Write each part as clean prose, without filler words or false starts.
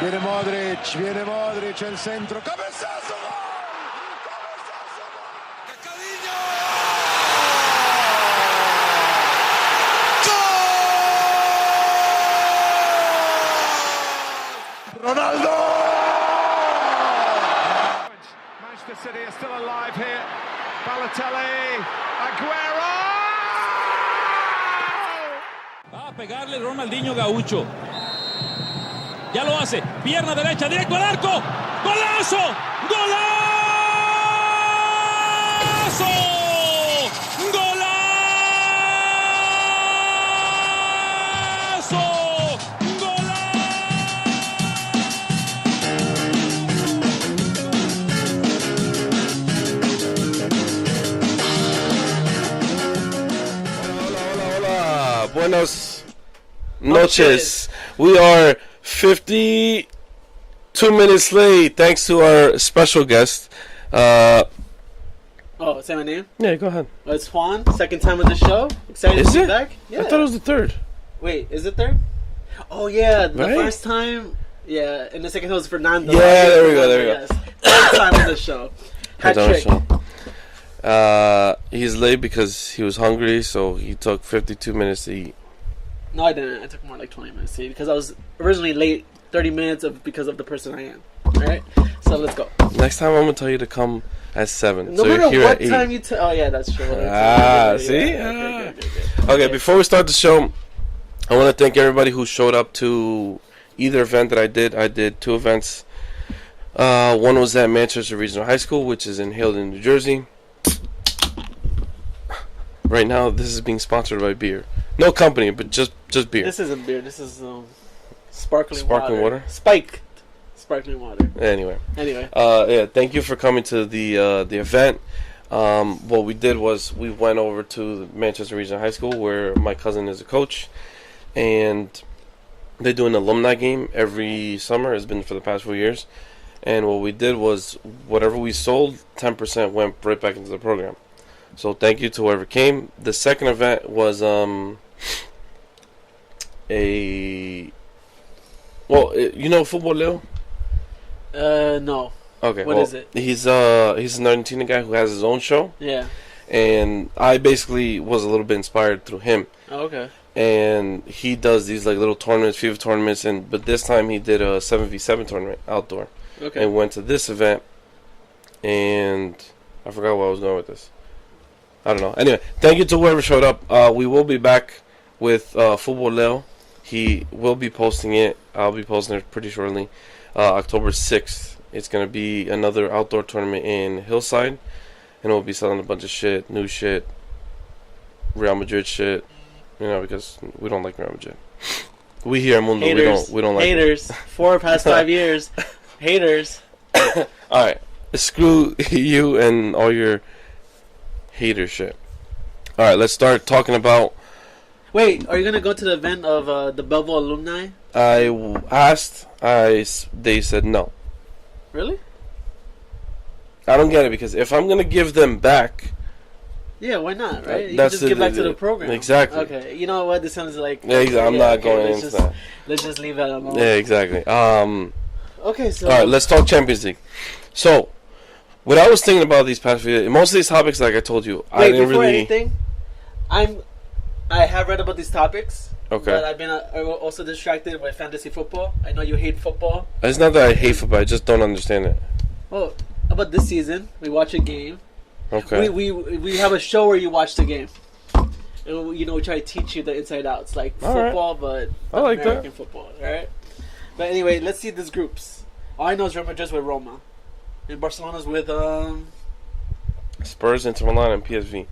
Viene Modric, el centro, cabezazo, gol. Ronaldo! Manchester City are still alive here. Balotelli, Aguero! Va a pegarle Ronaldinho Gaucho. Ya lo hace. Pierna derecha, directo al arco. ¡Golazo! ¡Golazo! ¡Golazo! Hola. Buenas noches. We are 52 minutes late, thanks to our special guest. Oh, say my name? Yeah, go ahead. Oh, it's Juan. Second time on the show. Excited Is to be it? back. Yeah. I thought it was the third. Wait, is it third? Oh yeah, the Right? first time. Yeah, and the second time was Fernando. Yeah, there we go. Yes. Third time on the show. Hat trick. He's late because he was hungry, so he took 52 minutes to eat. No, I didn't. I took more like 20 minutes to eat because I was originally late 30 minutes because of the person I am. Alright? So let's go. Next time I'm going to tell you to come at 7. No so matter you're here what at 8. time you oh yeah, that's true. See? Yeah, okay, Okay, before we start the show, I want to thank everybody who showed up to either event that I did. I did 2 events. One was at Manchester Regional High School, which is in Hilden, New Jersey. Right now, this is being sponsored by beer. No company, but just beer. This isn't beer. This is sparkling water. Spiked sparkling water. Anyway. Yeah. Thank you for coming to the event. What we did was we went over to Manchester Regional High School, where my cousin is a coach, and they do an alumni game every summer. It's been for the past few years. And what we did was whatever we sold, 10% went right back into the program. So thank you to whoever came. The second event was you know Futbol, Leo? No. Okay. What is it? He's an Argentinian guy who has his own show. Yeah. And I basically was a little bit inspired through him. Oh, okay. And he does these like little tournaments, FIFA tournaments, but this time he did a 7v7 tournament outdoor. Okay. And went to this event, and I forgot where I was going with this. I don't know. Anyway, thank you to whoever showed up. We will be back with Futbol Leo. He will be posting it. I'll be posting it pretty shortly. October 6th. It's going to be another outdoor tournament in Hillside. And we'll be selling a bunch of shit, new shit, Real Madrid shit. You know, because we don't like Real Madrid. We here at Mundo, we don't like haters. 4 past 5 years. Haters. Alright. Screw you and all your hater shit. Alright, let's start talking about... Wait, are you going to go to the event of the Belleville alumni? I asked. They said no. Really? I don't get it, because if I'm going to give them back... Yeah, why not, right? You can that's just give back to the program. Exactly. Okay, you know what? This sounds like... Yeah, I'm not going into that. Let's just leave that alone. Yeah, exactly. Okay, so... Alright, let's talk Champions League. So, what I was thinking about these past few days, most of these topics, like I told you, I didn't before really... anything, I have read about these topics. Okay. But I've been also distracted by fantasy football. I know you hate football. It's not that I hate football, I just don't understand it. Well, about this season, we watch a game. Okay. We have a show where you watch the game. And we try to teach you the inside outs, like football, but I like American that. football, alright? But anyway, let's see these groups. All I know is Real Madrid's with Roma. And Barcelona's with Spurs, Inter Milan, and PSV.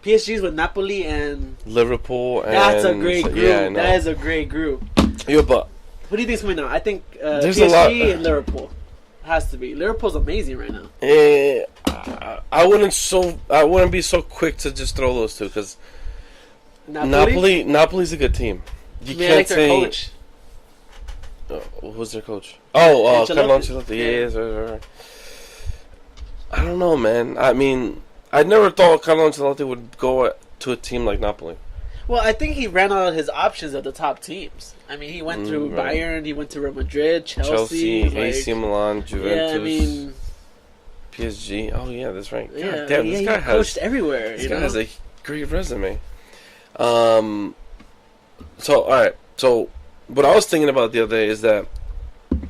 PSG's with Napoli and Liverpool, and... That's a great group. Yeah, I know. That is a great group. Yeah, but... Who do you think's coming out? I think There's PSG a lot. and Liverpool. Has to be. Liverpool's amazing right now. I wouldn't be so quick to just throw those two, because Napoli's a good team. You can't like say... their coach. Who's their coach? Oh, Carlo Ancelotti. Ancelotti. Yes. I don't know, man. I mean, I never thought Carlo Ancelotti would go to a team like Napoli. Well, I think he ran out of his options of the top teams. I mean, he went through right. Bayern, he went to Real Madrid, Chelsea, like, AC Milan, Juventus, yeah, I mean, PSG. Oh yeah, that's right. God yeah, damn, he this guy coached has everywhere. this You guy know? has a great resume. So all right. So what I was thinking about the other day is that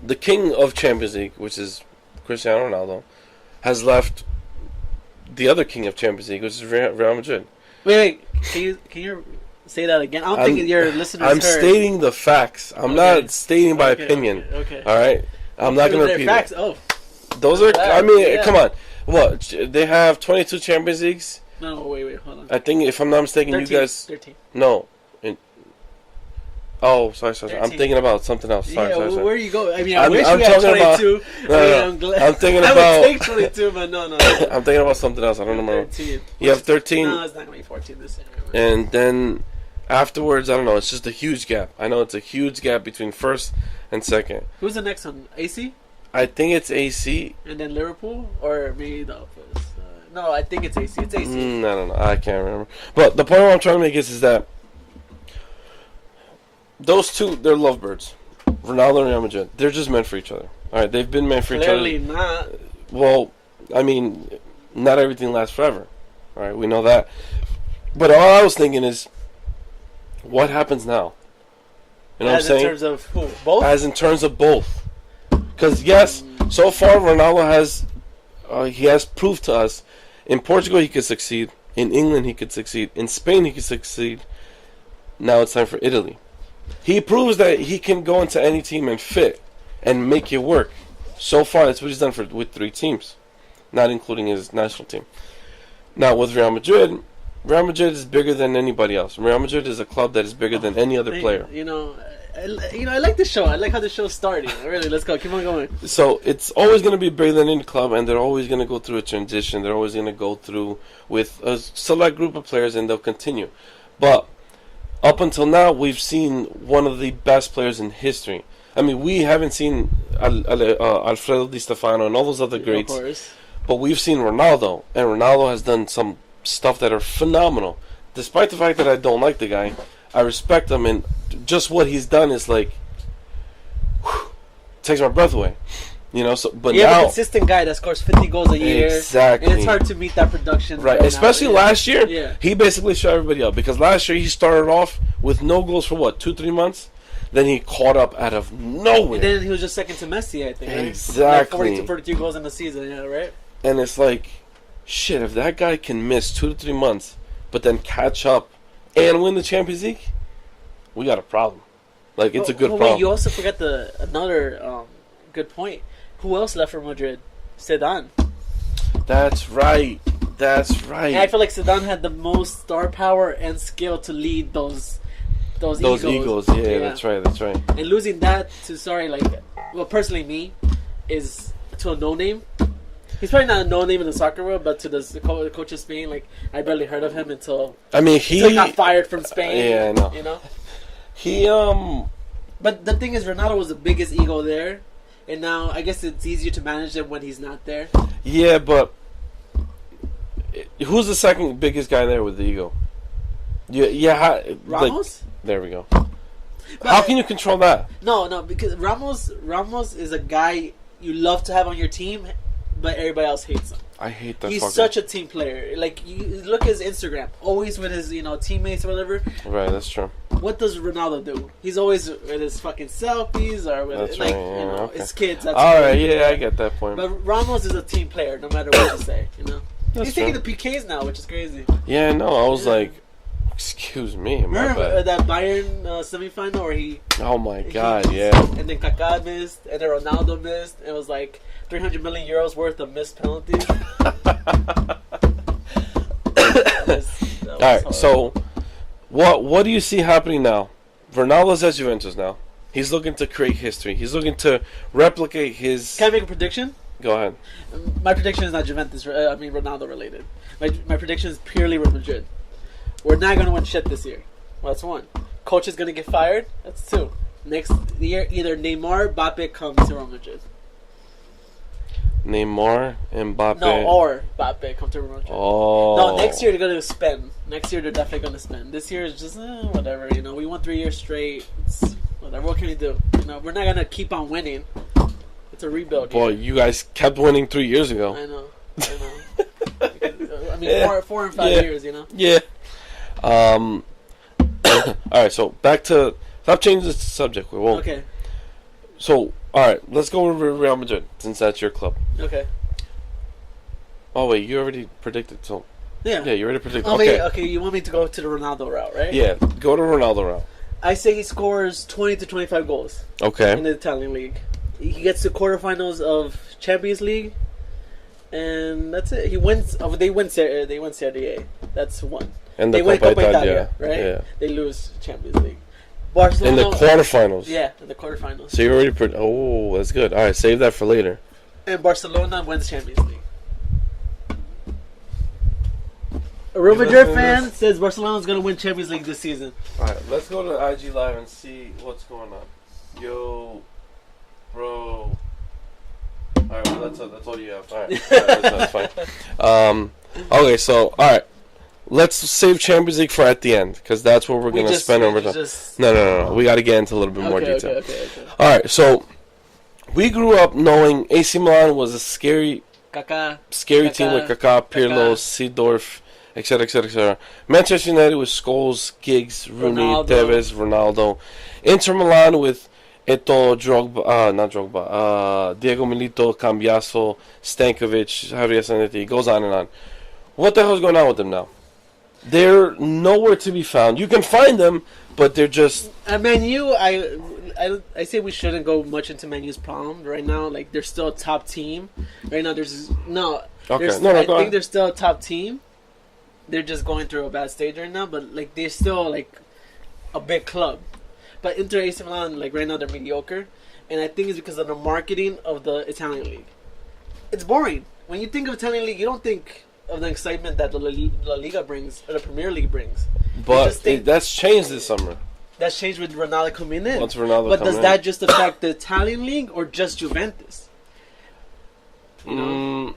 the king of Champions League, which is Cristiano Ronaldo, has left the other king of Champions League, which is Real Madrid. Wait, can you say that again? I don't think your listeners I'm heard. stating the facts. I'm not stating by opinion. Okay. All right. I'm not going to repeat facts. it. Oh, Those are. Facts, I mean, yeah. come on. What? They have 22 Champions Leagues. no, wait, hold on. I think, if I'm not mistaken, 13, you guys. 13. No. Sorry. I'm 13. thinking about something else. Sorry. Where you go? I mean, I I'm- wish I'm we had talking about- 22. No. I'm glad. I'm thinking I about- would take 22, but no. I'm thinking about something else. I don't remember. 13. You have 13. No, it's not going to be 14 this year. And then afterwards, I don't know. It's just a huge gap. I know it's a huge gap between first and second. Who's the next one? AC? I think it's AC. And then Liverpool? Or maybe the opposite? No, I think it's AC. It's AC. I don't know. I can't remember. But the point I'm trying to make is that those two, they're lovebirds. Ronaldo and Real Madrid. They're just meant for each other. All right, they've been meant for Clearly each other. not. Well, I mean, not everything lasts forever. All right, we know that. But all I was thinking is, what happens now? You know what I'm saying? As in terms of who? Both? As in terms of both. Because yes, so far Ronaldo has proved to us in Portugal he could succeed, in England he could succeed, in Spain he could succeed. Now it's time for Italy. He proves that he can go into any team and fit and make it work. So far, that's what he's done with 3 teams, not including his national team. Now with Real Madrid is bigger than anybody else. Real Madrid is a club that is bigger than any other player. You know, I like the show. I like how the show's starting. Really, let's go. Keep on going. So it's always going to be bigger than any club, and they're always going to go through a transition. They're always going to go through with a select group of players, and they'll continue. But up until now, we've seen one of the best players in history. I mean, we haven't seen Alfredo Di Stefano and all those other greats, Of course. but we've seen Ronaldo, and Ronaldo has done some stuff that are phenomenal. Despite the fact that I don't like the guy, I respect him, and just what he's done is like, whew, takes my breath away. You know, so but You have now a consistent guy that scores 50 goals a year. Exactly. And it's hard to meet that production. right, especially now. last year, Yeah. he basically shut everybody up because last year he started off with no goals for what 2-3 months, then he caught up out of nowhere, And then he was just second to Messi, I think. Right? Exactly. Like 42 goals in the season, yeah, right? and it's like, shit, if that guy can miss 2 to 3 months, but then catch up and win the Champions League, we got a problem. Like it's a good problem. Wait, you also forgot another good point. Who else left for Madrid? Zidane. That's right. And I feel like Zidane had the most star power and skill to lead those Eagles. Yeah, that's right. And losing that to personally me, is to a no-name. He's probably not a no-name in the soccer world, but to the coach of Spain, like, I barely heard of him until he got fired from Spain. Yeah, I know. You know? But the thing is, Ronaldo was the biggest ego there, and now I guess it's easier to manage him when he's not there. Yeah, but who's the second biggest guy there with the ego? Ramos? There we go. How can you control that? No, because Ramos is a guy you love to have on your team, but everybody else hates him. I hate that. He's such a team player. Like, you look at his Instagram, always with his teammates or whatever. Right, that's true. What does Ronaldo do? He's always with his fucking selfies or with That's right, okay. his kids. That's All right, crazy. yeah, I get that point. But Ramos is a team player, no matter what you say. That's He's taking true. the PKs now, which is crazy. Yeah, no, I was Yeah. like, excuse me, my Remember bad. that Bayern semifinal where he? Oh my god, yeah. And then Kaká missed, and then Ronaldo missed. It was like 300 million euros worth of missed penalties. All right, so what do you see happening now? Ronaldo's at Juventus now. He's looking to create history. He's looking to replicate his. Can I make a prediction? Go ahead. My prediction is not Juventus. Ronaldo related. My prediction is purely Real Madrid. We're not going to win shit this year. Well, that's one. Coach is going to get fired. That's two. Next year, either Neymar, Mbappe comes to Real Madrid. Neymar, Mbappe. No, or Mbappe come to Real Madrid. Oh. No, next year they're going to spend. Next year they're definitely going to spend. This year is just whatever. You know, we won 3 years straight. It's whatever. What can we do? You know, we're not going to keep on winning. It's a rebuild. Boy, you guys kept winning 3 years ago. I know. I mean, yeah. 4 and 5 years. You know. Yeah. All right. So back to stop changing the subject. We won't. Okay. So all right, let's go over Real Madrid since that's your club. Okay. Oh wait, you already predicted. So yeah, you already predicted. Oh, okay. Okay. You want me to go to the Ronaldo route, right? Yeah, go to Ronaldo route. I say he scores 20 to 25 goals. Okay. In the Italian league, he gets to quarterfinals of Champions League, and that's it. He wins. Oh, they win Serie A. That's one. And they the win Copa Italia, Italia, right? Yeah. They lose Champions League. Barcelona In the quarterfinals. Yeah, in the quarterfinals. So you already oh, that's good. All right, save that for later. And Barcelona wins Champions League. A Real Madrid fan says Barcelona's going to win Champions League this season. All right, let's go to IG Live and see what's going on. Yo, bro. All right, well, that's all you have. All right, that's fine. Okay, so all right, let's save Champions League for at the end because that's where we're going to spend over time. No. We got to get into a little bit more detail. Okay. All right, so we grew up knowing AC Milan was a scary team with Kaká, Pirlo, Seedorf, etc., etc., etc. Manchester United with Scholes, Giggs, Rooney, Tevez, Ronaldo. Inter Milan with Eto'o, Diego Milito, Cambiaso, Stankovic, Javier Zanetti. Goes on and on. What the hell is going on with them now? They're nowhere to be found. You can find them, but they're just... Man U, I say we shouldn't go much into Man U's problem right now. Like, they're still a top team. Right now, there's... No. Okay. I think they're still a top team. They're just going through a bad stage right now, but, like, they're still, like, a big club. But Inter AC Milan, like, right now, they're mediocre. And I think it's because of the marketing of the Italian league. It's boring. When you think of Italian league, you don't think of the excitement that the La Liga brings, or the Premier League brings. But that's changed this summer. That's changed with Ronaldo coming in. Once Ronaldo but coming does that just affect the Italian league or just Juventus? You know?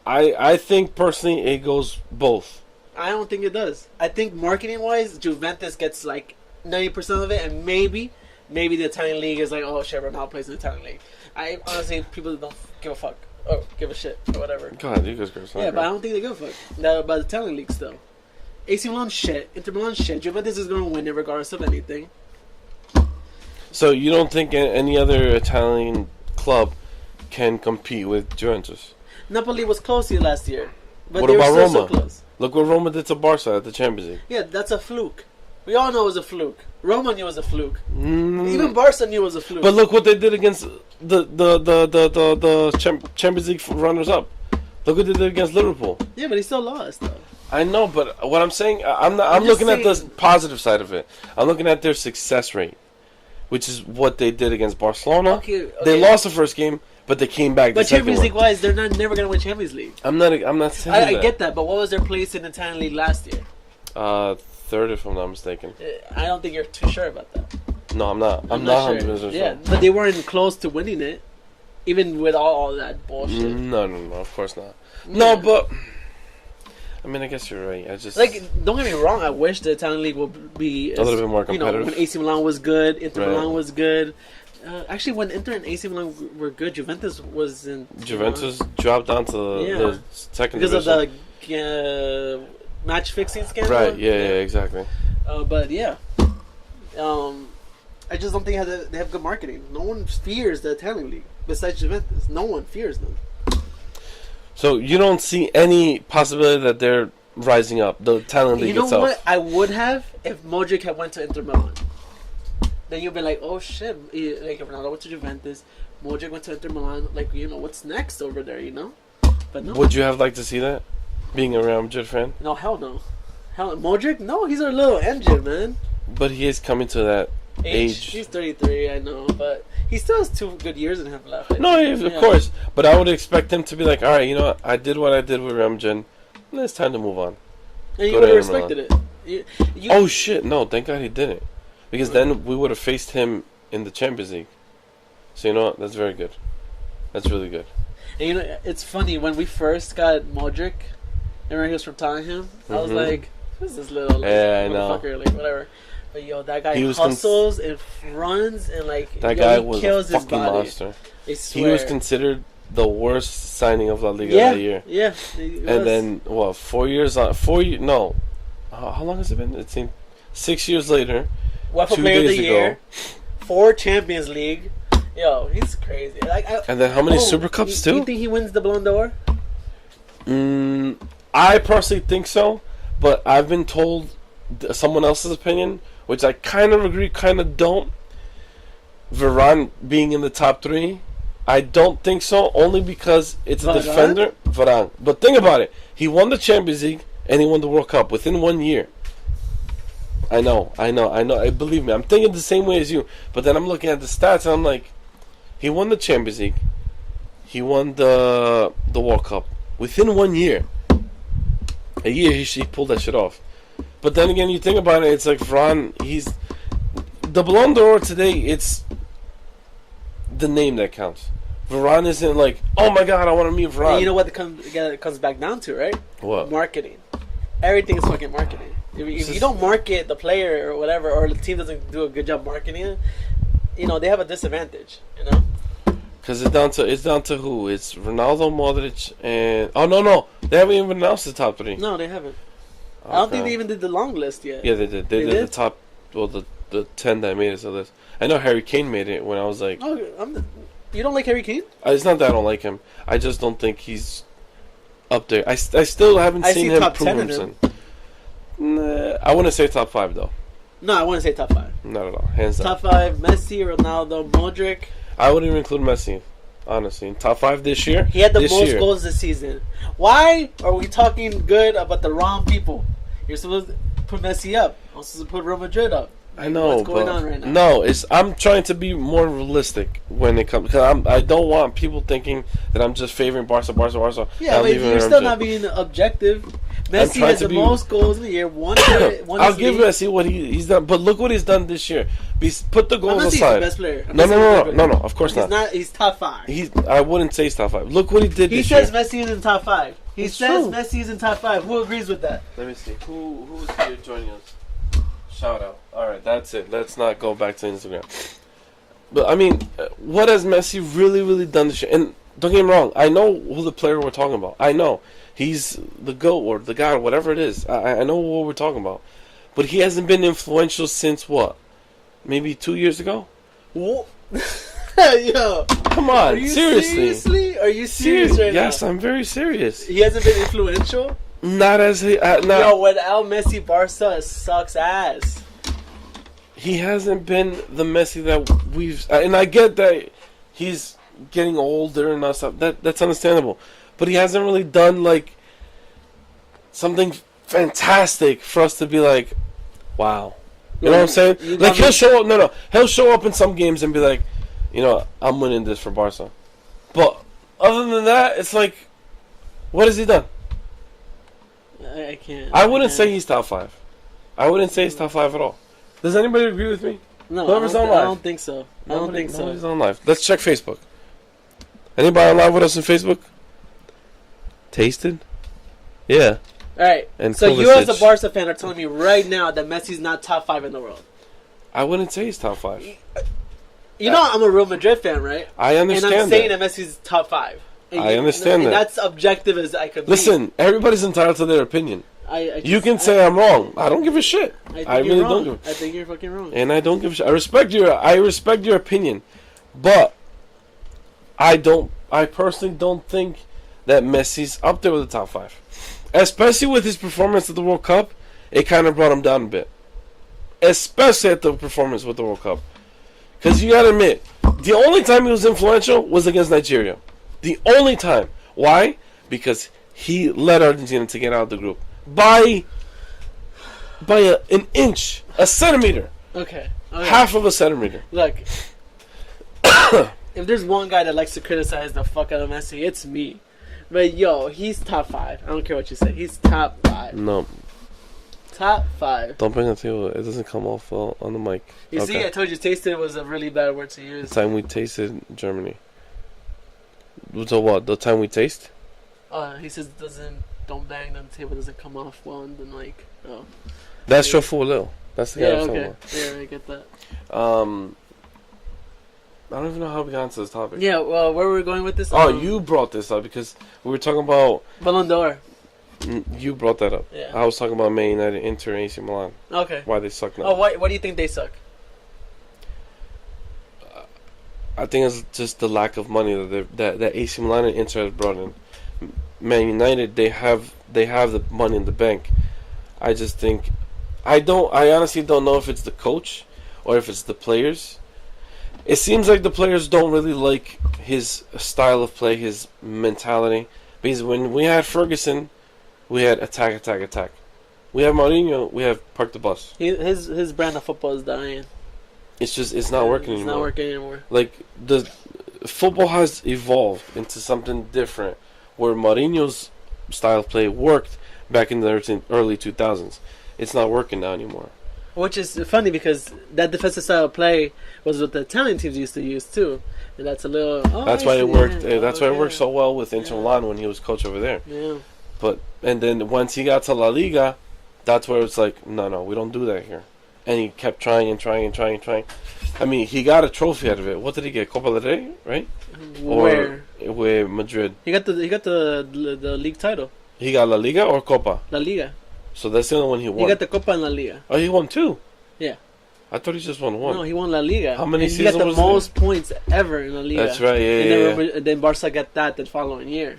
I think personally it goes both. I don't think it does. I think marketing wise, Juventus gets like 90% of it, and maybe the Italian league is like, oh shit, Ronaldo plays in the Italian league. I honestly, people don't give a fuck or give a shit or whatever. God, you guys are yeah, but I don't think they give a fuck about the Italian league still. AC Milan shit, Inter Milan shit. Juventus is going to win it regardless of anything. So you don't think any other Italian club can compete with Juventus? Napoli was close here last year, but what they about were still Roma? so close. Look what Roma did to Barca at the Champions League. Yeah, that's a fluke. We all know it was a fluke. Roma knew it was a fluke. Even Barca knew it was a fluke. But look what they did against the Champions League runners-up. Look what they did against Liverpool. Yeah, but he still lost, though. I know, but what I'm saying, I'm looking at the positive side of it. I'm looking at their success rate, which is what they did against Barcelona. Okay. They lost the first game, but they came back. But Champions League wise, they're never gonna win Champions League. I'm not saying that. I get that, but what was their place in the Italian League last year? Third, if I'm not mistaken. I don't think you're too sure about that. No, I'm not. I'm not 100% sure. Yeah, but they weren't close to winning it, even with all that bullshit. No, of course not. Yeah. No, but I mean, I guess you're right. I just don't get me wrong. I wish the Italian league would be a little bit more competitive. When AC Milan was good, Inter Milan was good. Actually, when Inter and AC Milan were good, Juventus was in. Juventus dropped down to the second because division. Of the match fixing scandal. Right. Yeah. Exactly. But yeah, I just don't think they have good marketing. No one fears the Italian league besides Juventus. No one fears them. So you don't see any possibility that they're rising up, the Italian league itself? You know what? I would have if Modric had went to Inter Milan. Then you'd be like, oh shit, like Ronaldo went to Juventus, Modric went to Inter Milan. Like, what's next over there? But no. Would you have liked to see that? Being a Real Madrid fan? No, hell no. Modric? No, he's a little engine, man. But he is coming to that age. He's 33, I know, but he still has 2 good years in him left. No, of course. But I would expect him to be like, all right, you know what? I did what I did with Real Madrid. It's time to move on. And you would have respected it. Oh, shit. No, thank God he didn't. Because then we would have faced him in the Champions League. So, you know what? That's very good. That's really good. And you know, it's funny when we first got Modric, and he was from Tottenham. I was like, "Who's this little motherfucker?" Like whatever. But yo, that guy hustles and runs and like that guy was kills a his fucking body. monster. I swear. He was considered the worst signing of La Liga that year. Yeah, and then what? 4 years on? 4 years? No. How long has it been? It seemed 6 years later. UEFA 2 Player of days the ago. Year, 4 Champions League. Yo, he's crazy. And then how many Super Cups too? You think he wins the Ballon d'Or? I personally think so, but I've been told someone else's opinion, which I kind of agree, kind of don't. Varane being in the top 3, I don't think so, only because it's a defender. Varane. But think about it. He won the Champions League and he won the World Cup within 1 year. I know. Believe me, I'm thinking the same way as you. But then I'm looking at the stats and I'm like, he won the Champions League. He won the World Cup within 1 year. A year he pulled that shit off. But then again, you think about it, it's like Varane, he's the Ballon d'Or today. It's the name that counts. Varane isn't like, oh my god, I want to meet Varane. And you know what it comes back down to, right? What? Marketing. Everything is fucking marketing. If you don't market the player or whatever, or the team doesn't do a good job marketing it, you know, they have a disadvantage, you know? Because it's down to who? It's Ronaldo, Modric, and... Oh, no. They haven't even announced the top 3. No, they haven't. Okay. I don't think they even did the long list yet. Yeah, they did. They did the top... Well, the 10 that made it to this. I know Harry Kane made it when I was like... Oh, you don't like Harry Kane? It's not that I don't like him. I just don't think he's up there. I still haven't seen him prove himself. Nah, I wouldn't say top 5, though. No, I wouldn't say top 5. Not at all. Hands down. Top 5, Messi, Ronaldo, Modric. I wouldn't even include Messi, honestly. In top 5 this year? He had the most goals this season. Why are we talking good about the wrong people? You're supposed to put Messi up. I'm supposed to put Real Madrid up. I know, what's going on right now? No, I'm trying to be more realistic when it comes, because I don't want people thinking that I'm just favoring Barca. Yeah, but you're still not being objective. Messi has the most goals in the year. One I'll give Messi what he's done, but look what he's done this year. Put the goals aside. He's the best player. No. Of course not. He's top 5. I wouldn't say he's top 5. Look what he did. He says Messi is in top 5. He says Messi is in top 5. Who agrees with that? Let me see. Who's here joining us? Shout out. Alright, that's it. Let's not go back to Instagram. But, I mean, what has Messi really done this year? And don't get me wrong, I know who the player we're talking about. I know. He's the GOAT or the guy or whatever it is. I know what we're talking about. But he hasn't been influential since what? Maybe 2 years ago? What? Yo. Come on, seriously. Are you serious right now? Yes, I'm very serious. He hasn't been influential? Not as he... Yo, without Messi, Barca sucks ass. He hasn't been the Messi that we've... And I get that he's getting older and stuff. That's understandable. But he hasn't really done, like, something fantastic for us to be like, wow. You know what I'm saying? Like, he'll show up... No. He'll show up in some games and be like, you know, I'm winning this for Barca. But other than that, it's like, what has he done? I can't. I wouldn't say he's top 5. I wouldn't say he's top 5 at all. Does anybody agree with me? No, Whoever's on live. I don't think so. Nobody's on live. Let's check Facebook. Anybody on live with us on Facebook? Tasted? Yeah. Alright, so you as a Barca fan are telling me right now that Messi's not top 5 in the world. I wouldn't say he's top 5. You know I'm a Real Madrid fan, right? I understand that. And I'm saying that Messi's top 5. I understand that. And that's objective as I could be. Listen, everybody's entitled to their opinion. You can say I'm wrong. I don't give a shit. I really don't give a shit. I think you're fucking wrong. And I don't give a shit. I respect your opinion. But I personally don't think that Messi's up there with the top 5. Especially with his performance at the World Cup, it kind of brought him down a bit. Especially at the performance with the World Cup. Because you gotta admit, the only time he was influential was against Nigeria. The only time. Why? Because he led Argentina to get out of the group. By an inch. A centimeter. Okay. Half of a centimeter. Look. If there's one guy that likes to criticize the fuck out of Messi, it's me. But yo, he's top 5. I don't care what you say. He's top 5. No. Top 5. Don't bring it to you. It doesn't come off on the mic. You see, I told you tasted was a really bad word to use. The time we tasted Germany. So what? The time we taste? He says don't bang on the table, doesn't come off well, and then like, oh. That's your full little. That's the guy I'm talking okay. about. Yeah, I get that. I don't even know how we got into this topic. Yeah, well, where were we going with this? Oh, you brought this up because we were talking about Ballon d'Or. You brought that up. Yeah. I was talking about Man United, Inter, and AC Milan. Okay. Why they suck now. Oh, why do you think they suck? I think it's just the lack of money that AC Milan and Inter has brought in. Man United, they have the money in the bank. I just think I honestly don't know if it's the coach or if it's the players. It seems like the players don't really like his style of play, his mentality. Because when we had Ferguson, we had attack. We have Mourinho, we have park the bus. His brand of football is dying. It's not working anymore. It's not working anymore. Like the football has evolved into something different, where Mourinho's style of play worked back in the early 2000s. It's not working now anymore. Which is funny because that defensive style of play was what the Italian teams used to use too, and that's a little. That's why it worked. That's why it worked so well with Inter Milan when he was coach over there. Yeah. And then once he got to La Liga, that's where it's like, no, we don't do that here. And he kept trying. I mean, he got a trophy out of it. What did he get? Copa del Rey, right? Where? Or with Madrid. He got the league title. He got La Liga or Copa? La Liga. So that's the only one he won. He got the Copa and La Liga. Oh, he won two? Yeah. I thought he just won one. No, he won La Liga. How many seasons? He got the most there? points ever in La Liga. That's right, And then Barca got that the following year.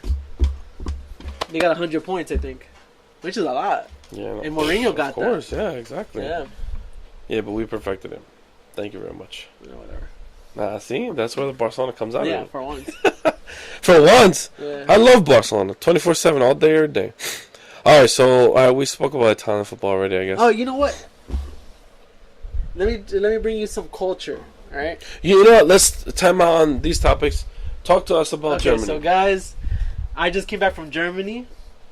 They got 100 points, I think, which is a lot. Yeah. No. And Mourinho got that. Of course, yeah, exactly. Yeah. Yeah, but we perfected him. Thank you very much. No, whatever. See, that's where the Barcelona comes out. Yeah, of for once. For once, Yeah. I love Barcelona. 24/7, all day, every day. All right, so we spoke about Italian football already, I guess. Oh, you know what? Let me bring you some culture. All right. You know what? Let's time out on these topics. Talk to us about Germany. So guys, I just came back from Germany,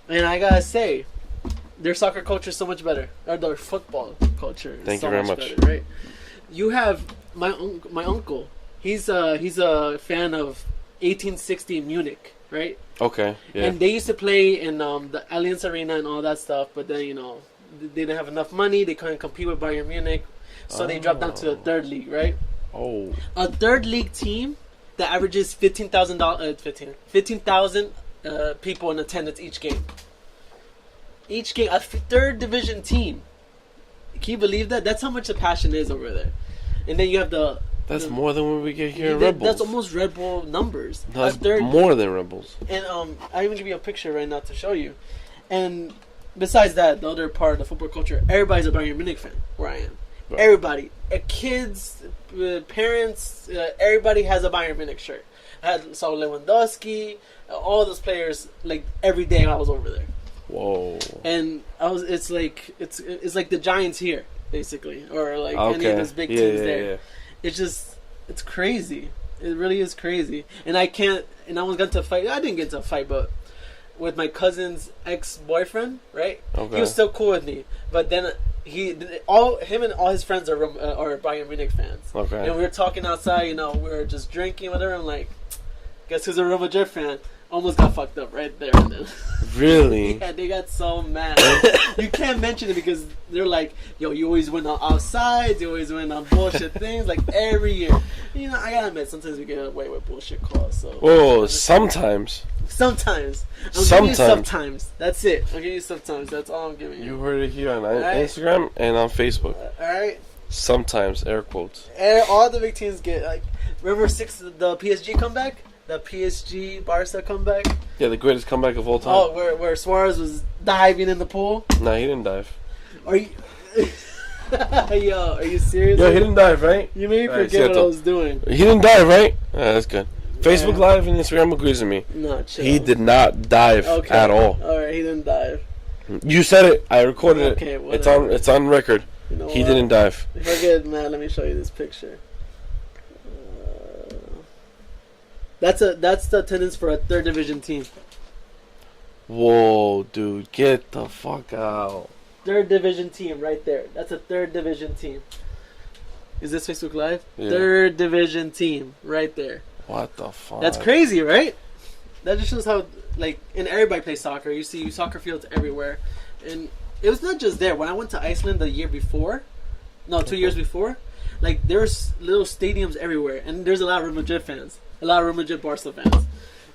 and I gotta say, their soccer culture is so much better. Or their football culture is Thank so you very much much. better, right? You have my uncle. He's a fan of 1860 Munich, right? Okay. Yeah. And they used to play in the Allianz Arena and all that stuff, but then they didn't have enough money. They couldn't compete with Bayern Munich, so they dropped down to the third league, right? Oh. A third league team that averages 15,000 people in attendance each game. Each game, a third division team. Can you believe that? That's how much the passion is over there. And then you have That's more than what we get here in Red Bulls. That's almost Red Bull numbers. That's more than Red Bulls. And I even give you a picture right now to show you. And besides that, the other part of the football culture, everybody's a Bayern Munich fan where I am. Right. Everybody, kids, parents, everybody has a Bayern Munich shirt. I saw Lewandowski, all those players. Like every day I was over there. Whoa! And it's like the Giants here, basically, or like any of those big teams there. Yeah. It's crazy. It really is crazy. And I was going to fight. I didn't get into a fight, but with my cousin's ex-boyfriend, right? Okay. He was still cool with me, but then him and all his friends are Bayern Munich fans. Okay. And we were talking outside. We were just drinking, whatever. I'm like, guess who's a Real Madrid fan? Almost got fucked up right there and then. Really? Yeah, they got so mad. You can't mention it because they're like, yo, you always win on offsides, you always win on bullshit things, like every year. I gotta admit, sometimes we get away with bullshit calls. So. Oh, sometimes. Sometimes. Sometimes. That's it. I'll give you sometimes. That's all I'm giving you. You heard it here on Instagram and on Facebook. Alright. Sometimes, air quotes. All the big teams get, like, remember the PSG comeback? The PSG Barca comeback. Yeah, the greatest comeback of all time. Oh, where Suarez was diving in the pool. No, he didn't dive. Are you? Yo, are you serious? Yo, he didn't dive, right? You made me forget what I was doing. He didn't dive, right? Yeah, that's good. Facebook Live and Instagram agrees with me. No, chill. He did not dive at all. All right, he didn't dive. You said it. I recorded it. Whatever. It's on record. He didn't dive. Forget, man. Let me show you this picture. That's the attendance for a third division team. Whoa, dude, get the fuck out. Third division team right there. That's a third division team. Is this Facebook Live? Yeah. Third division team right there. What the fuck? That's crazy, right? That just shows how, like, and everybody plays soccer. You see soccer fields everywhere. And it was not just there. When I went to Iceland the year before, no, 2 years before, like, there's little stadiums everywhere. And there's a lot of Real Madrid fans. A lot of Real Madrid Barca fans.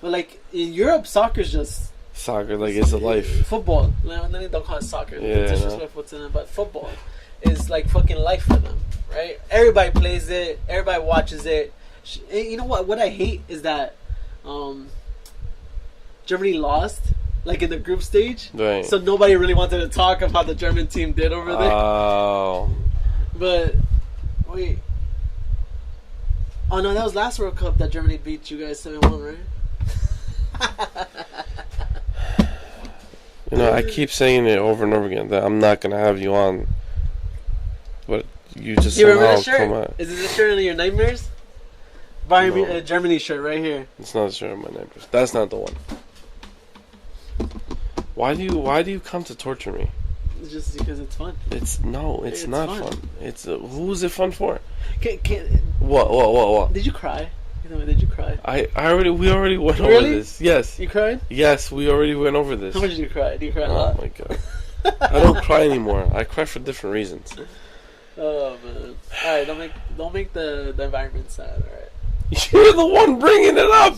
But, like, in Europe, soccer's just... Soccer, like, it's a life. Football. Don't call it soccer. Yeah, It's disrespectful to them. But football is, like, fucking life for them, right? Everybody plays it. Everybody watches it. You know what? What I hate is that Germany lost, like, in the group stage. Right. So nobody really wanted to talk about how the German team did over there. Oh. But, wait. Oh, no, that was last World Cup that Germany beat you guys 7-1, right? You know, I keep saying it over and over again that I'm not gonna have you on, but you just You remember somehow the come shirt? out. Is it the shirt in your nightmares? No. Germany shirt right here. It's not the shirt of my neighbors. That's not the one. Why do you come to torture me? It's just because it's fun. It's It's not fun. fun. It's who's it fun for? Can, What? did you cry? Did you cry? We already went over Really? this. Yes. You cried? Yes, we already went over this. How much did you cry? Do you cry a Oh lot? my god. I don't cry anymore. I cry for different reasons. Oh man! All right, don't make the environment sad. All right. You're the one bringing it up.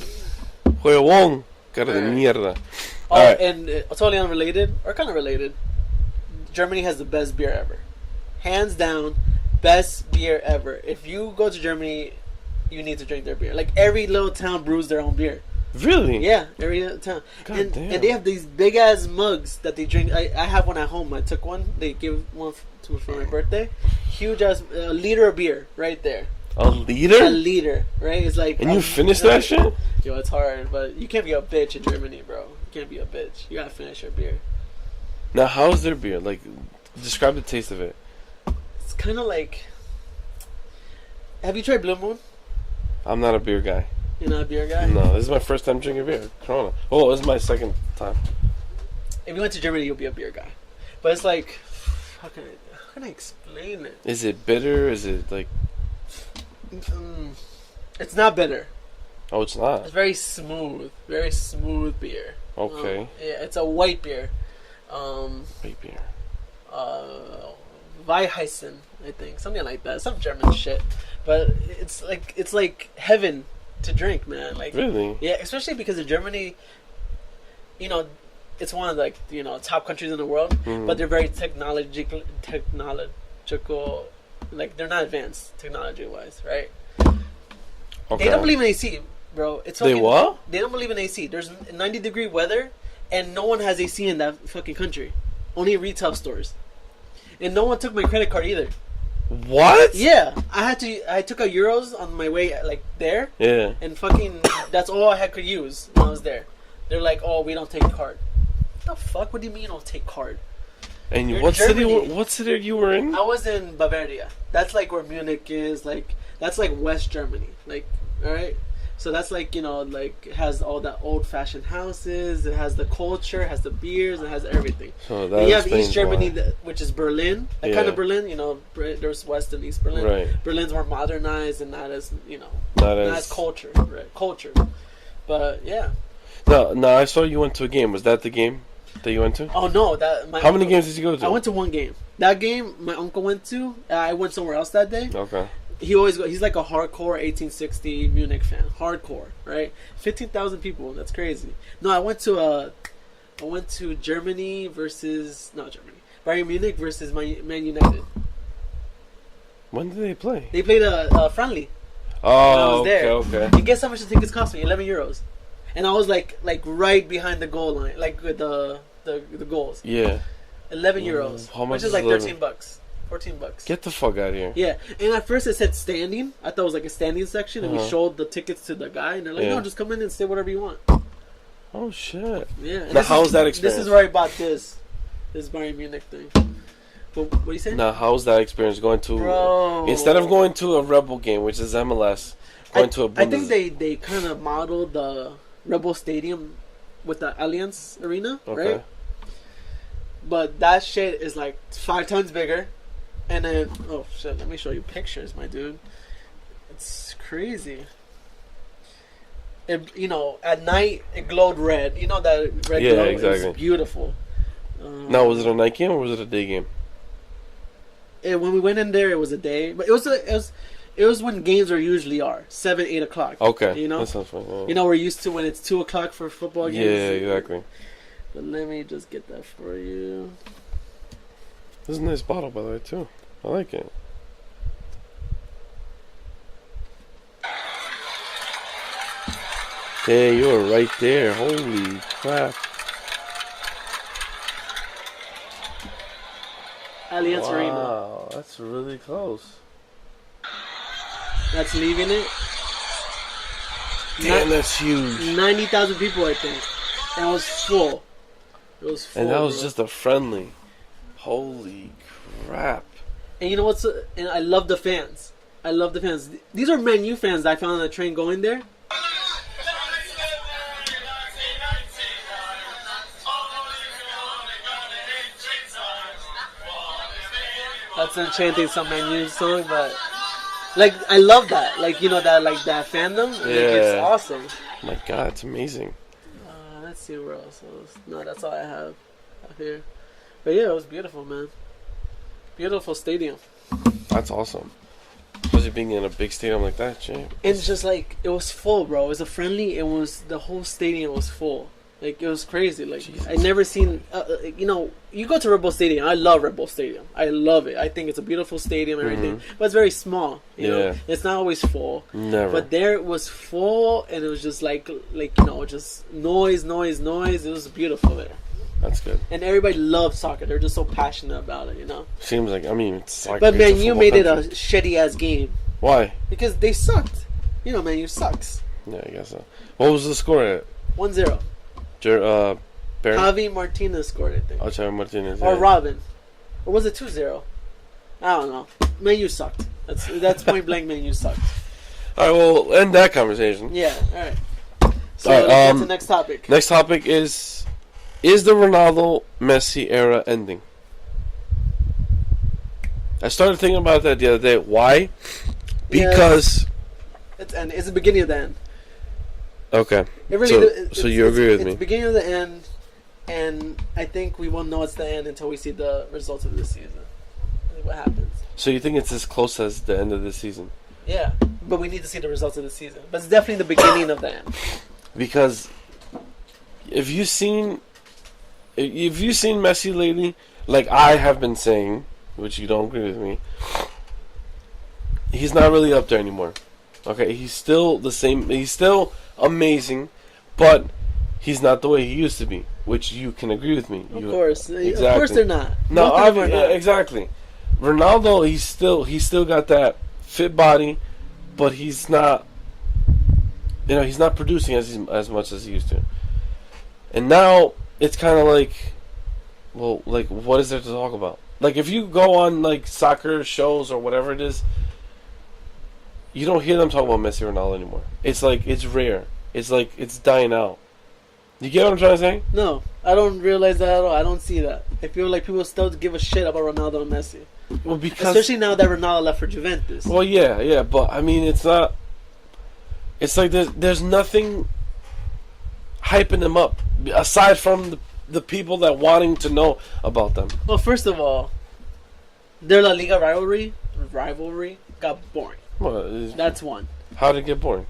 Huevón. Cara de mierda. Oh, All right. and totally unrelated, or kind of related. Germany has the best beer ever, hands down, best beer ever. If you go to Germany, you need to drink their beer. Like, every little town brews their own beer. Really? Yeah, every little town. God And damn. they have these big ass mugs that they drink. I have one at home. I took one. They gave one for my birthday. Huge ass liter of beer right there. A liter? A liter, right? It's like. And you finished that shit? Yo, it's hard, but you can't be a bitch in Germany, bro. You can't be a bitch. You gotta finish your beer. Now, how's their beer? Like, describe the taste of it. It's kind of like. Have you tried Blue Moon? I'm not a beer guy. You're not a beer guy? No, this is my first time drinking beer. Corona. Oh, this is my second time. If you went to Germany, you'll be a beer guy. But it's like, how can I explain it? Is it bitter? Is it like... It's not bitter. Oh, it's not. It's very smooth beer. Okay. Yeah, it's a white beer. White beer. Weiheisen, I think, something like that, some German shit. But it's like heaven to drink, man. Like, Really? yeah, especially because in Germany, you know, it's one of, like, you know, top countries in the world, but they're very technological. Like, they're not advanced technology wise, right? Okay. They don't believe in AC, bro. It's They fucking, what? They don't believe in AC. There's 90-degree weather, and no one has AC in that fucking country. Only retail stores, and no one took my credit card either. What? Yeah, I took out euros on my way, like, there, Yeah. and fucking that's all I could use when I was there. They're like, oh, we don't take card. What the fuck? What do you mean you don't take card? And You're what Germany. city you were in? I was in Bavaria. That's like where Munich is. Like, that's like West Germany. Like, all right. So that's like, you know, like, it has all the old-fashioned houses. It has the culture. It has the beers. It has everything. So And you have explains East Germany, why. which is Berlin. That Yeah. kind of Berlin. You know, there's West and East Berlin. Right. Berlin's more modernized and not as, you know, Not not as- as culture. Right. Culture. But yeah. No, I saw you went to a game. Was that the game that you went to? Oh no, How many games did you go to? I went to one game. That game my uncle went to. I went somewhere else that day. Okay. He always he's like a hardcore 1860 Munich fan. Hardcore, right? 15,000 people. That's crazy. No, I went to Germany versus Bayern Munich versus Man United. When did they play? They played a friendly. Oh, when I was okay, there. okay. And guess how much the tickets cost me? 11 euros. And I was like right behind the goal line, like with the goals. Yeah. 11 euros. How much which is is like 11? $13. $14. Get the fuck out of here. Yeah, and at first it said standing. I thought it was like a standing section, and we showed the tickets to the guy, and they're like, Yeah. "No, just come in and say whatever you want." Oh shit. Yeah. And Now, this how's is- that This experience? is where I bought this Bayern Munich thing. But what do you say? Now, how's that experience going to... Bro. Instead of going to a Rebel game, which is MLS, going to a I think Bundes... they kind of modeled the Rebel Stadium with the Allianz Arena, Okay. right? But that shit is like 5 times bigger. And then, oh shit, let me show you pictures, my dude. It's crazy. It, at night it glowed red. You know that red glow? Exactly. It was beautiful. Now, was it a night game or was it a day game? When we went in there, it was a day, but it was when games usually are 7, 8 o'clock. Okay, that sounds fun. Yeah. We're used to when it's 2 o'clock for football games. Yeah, exactly. But let me just get that for you. This is a nice bottle, by the way, too. I like it. Yeah, you were right there. Holy crap. Allianz Arena. Wow, that's really close. That's leaving it. Damn, that's huge. 90,000 people, I think. And it was full. It was full. And that was just a friendly. Holy crap. And you know what's... and I love the fans. I love the fans. These are Man U fans that I found on the train going there. That's them chanting some Man U song, but... I love that. That fandom. Yeah. It's awesome. My God, it's amazing. Let's see where else. No, that's all I have out here. But yeah, it was beautiful, man. Beautiful stadium. That's awesome. Especially being in a big stadium like that, Jay. It's just it was full, bro. It was a friendly. The whole stadium was full. It was crazy. Jesus. I never seen. You go to Red Bull Stadium. I love Red Bull Stadium. I love it. I think it's a beautiful stadium and everything. But it's very small. You know, it's not always full. Never. But there it was full, and it was just just noise. It was beautiful there. That's good. And everybody loves soccer. They're just so passionate about it. Seems like it's like. But Man U made it a shitty ass game. Why? Because they sucked. Man U sucks. Yeah, I guess so. What was the score at? 1-0. Baron? Javi Martinez scored, I think. Oh, Javi Martinez. Or Robin. Or was it 2-0? I don't know. Man U sucked. That's point blank. Man U sucked. All right, well, end that conversation. Yeah, alright. So, All right, let's get to the next topic. Next topic is the Ronaldo-Messi era ending? I started thinking about that the other day. Why? Because... It's the beginning of the end. Okay. So you agree with me? It's the beginning of the end, and I think we won't know it's the end until we see the results of this season. What happens. So you think it's as close as the end of this season? Yeah, but we need to see the results of the season. But it's definitely the beginning of the end. Because if you've seen Messi lately, like I have been saying, which you don't agree with me, he's not really up there anymore. Okay, he's still the same. He's still amazing, but he's not the way he used to be, which you can agree with me. Of course, exactly. Of course they're not. No, exactly. Ronaldo, he's still got that fit body, but he's not. He's not producing as much as he used to. And now it's kind of what is there to talk about? Like if you go on soccer shows or whatever it is, you don't hear them talk about Messi or Ronaldo anymore. It's it's rare. It's dying out. You get what I'm trying to say? No, I don't realize that at all. I don't see that. I feel like people still give a shit about Ronaldo and Messi. Well, because especially now that Ronaldo left for Juventus. Well, yeah, but I mean, it's not. It's like there's nothing hyping them up aside from the people that wanting to know about them. Well, first of all, their La Liga rivalry got boring. Well, that's one. How did it get boring?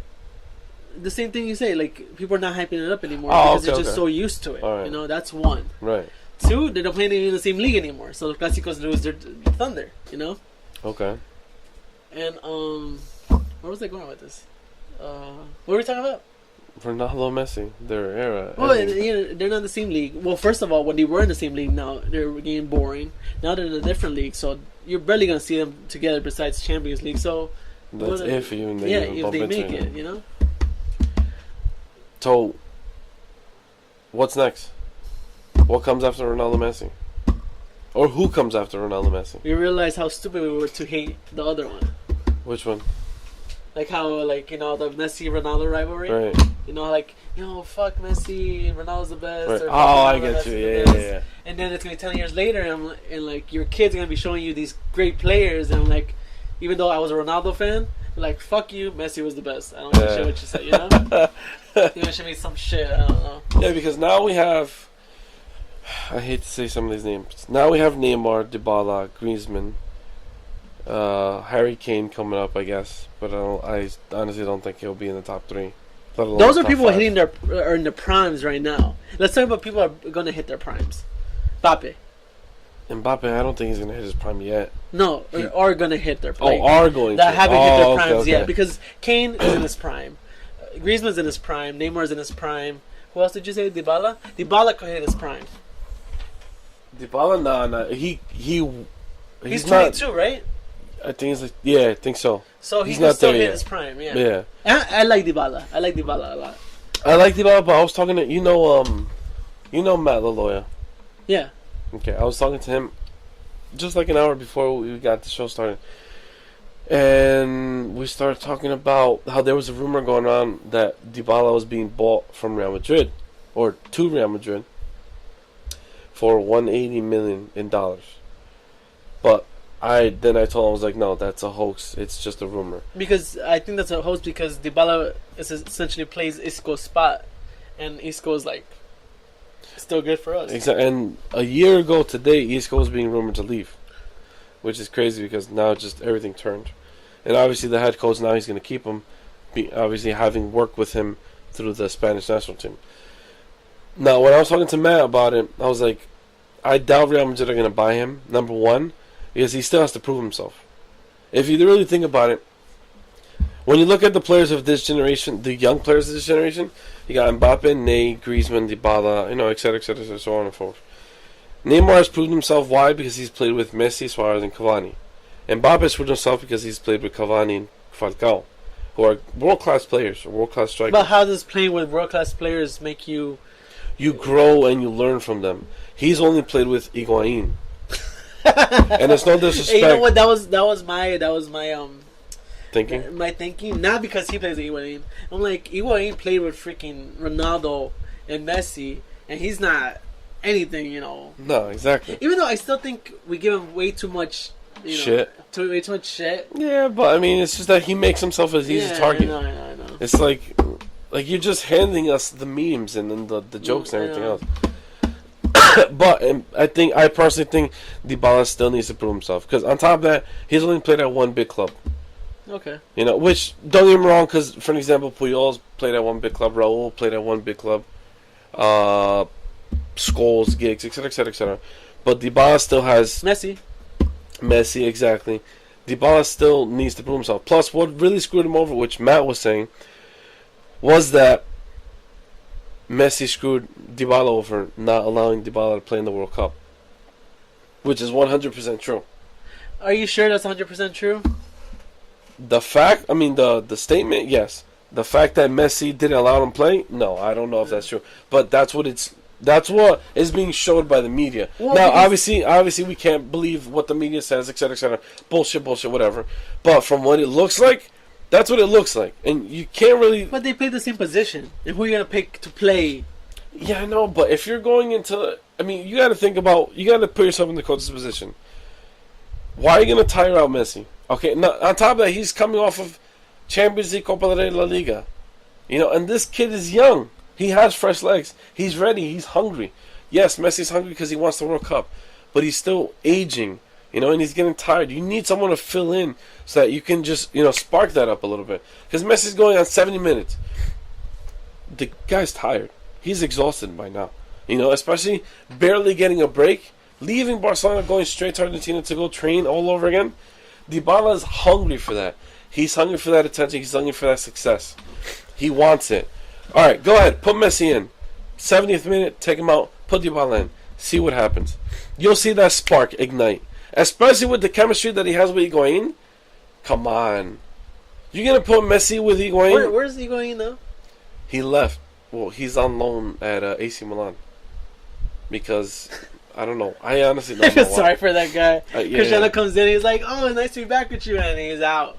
The same thing you say, people are not hyping it up anymore because they're just so used to it. Right. That's one. Right. Two, they don't play in the same league anymore, so the Clásicos lose their thunder. Okay. And where was I going with this? What were we talking about? Ronaldo, Messi, their era. Well, they're not in the same league. Well, first of all, when they were in the same league, now they're getting boring. Now they're in a different league, so you're barely gonna see them together besides Champions League. So that's if they if they make it, So, what's next? What comes after Ronaldo, Messi? Or who comes after Ronaldo, Messi? We realize how stupid we were to hate the other one. Which one? How the Messi Ronaldo rivalry. Right. Fuck Messi, Ronaldo's the best. Right. Or I get you. Yeah. And then it's gonna be 10 years later, and your kids are gonna be showing you these great players, and even though I was a Ronaldo fan, fuck you, Messi was the best. I don't give a shit what you say, He gonna show me some shit. I don't know. Yeah, because now we have. I hate to say some of these names. Now we have Neymar, Dybala, Griezmann, Harry Kane coming up, I guess. But I honestly don't think he'll be in the top 3. Those are people hitting in their primes right now. Let's talk about people who are going to hit their primes. Mbappe, I don't think he's going to hit his prime yet. No, are going to hit their prime. Are going that to. haven't hit their primes okay. yet. Because Kane is in his prime. Griezmann's in his prime. Neymar's in his prime. Who else did you say? Dybala? Dybala could hit his prime. Dybala, nah. He's 22, right? I think I think so. So he's can still hit his prime, yeah. I like Dybala. I like Dybala a lot. I like Dybala, but I was talking to Matt LaLoya. Yeah. Okay, I was talking to him just like an hour before we got the show started, and we started talking about how there was a rumor going on that Dybala was being bought from Real Madrid or to Real Madrid for $180 million in dollars, but. I told him, I was like, no, that's a hoax. It's just a rumor. Because I think that's a hoax because Dybala essentially plays Isco's spot, and Isco is like still good for us. Exactly. And a year ago today, Isco was being rumored to leave, which is crazy because now just everything turned. And obviously the head coach, now he's going to keep him, obviously having worked with him through the Spanish national team. Now, when I was talking to Matt about it, I was like, I doubt Real Madrid are going to buy him, number one. Because he still has to prove himself. If you really think about it, when you look at the players of this generation, the young players of this generation, you got Mbappe, Ney, Griezmann, Dybala, et cetera, so on and so forth. Neymar has proved himself. Why? Because he's played with Messi, Suarez, and Cavani. Mbappe has proved himself because he's played with Cavani and Falcao, who are world-class players, world-class strikers. But how does playing with world-class players make you... You grow and you learn from them. He's only played with Higuain. And it's no disrespect. Hey, you know what? That was my thinking. My thinking, not because he plays with Higuain. I'm like, Higuain played with freaking Ronaldo and Messi, and he's not anything, No, exactly. Even though I still think we give him way too much shit. Way too much shit. Yeah, but I mean, it's just that he makes himself as easy target. I know. It's like you're just handing us the memes and then the jokes and everything else. But I personally think Dybala still needs to prove himself because on top of that, he's only played at one big club. Okay. Which don't get me wrong, because for example, Puyol played at one big club, Raul played at one big club, Scholes, Giggs, etc., etc., etc. But Dybala still has Messi, exactly. Dybala still needs to prove himself. Plus, what really screwed him over, which Matt was saying, was that Messi screwed Dybala over, not allowing Dybala to play in the World Cup, which is 100% true. Are you sure that's 100% true? The statement, yes. The fact that Messi didn't allow him to play, no, I don't know if that's true. But that's what is being showed by the media. Well, now, obviously, we can't believe what the media says, etc., etc. Bullshit, whatever. But from what it looks like, that's what it looks like, and you can't really. But they play the same position, and who are you gonna pick to play? Yeah, I know, but if you're going into, you got to think about, you got to put yourself in the coach's position. Why are you gonna tire out Messi? Okay, now on top of that, he's coming off of Champions League, Copa del Rey, La Liga, and this kid is young. He has fresh legs. He's ready. He's hungry. Yes, Messi's hungry because he wants the World Cup, but he's still aging. And he's getting tired. You need someone to fill in so that you can just, spark that up a little bit. Because Messi's going on 70 minutes. The guy's tired. He's exhausted by now. Especially barely getting a break. Leaving Barcelona, going straight to Argentina to go train all over again. Dybala is hungry for that. He's hungry for that attention. He's hungry for that success. He wants it. All right, go ahead. Put Messi in. 70th minute, take him out. Put Dybala in. See what happens. You'll see that spark ignite. Especially with the chemistry that he has with Higuain. Come on. You're going to put Messi with Higuain? Where's Higuain now? He left. Well, he's on loan at AC Milan. Because, I don't know. I honestly don't know why. Sorry for that guy. Cristiano comes in, he's like, oh, nice to be back with you. And he's out.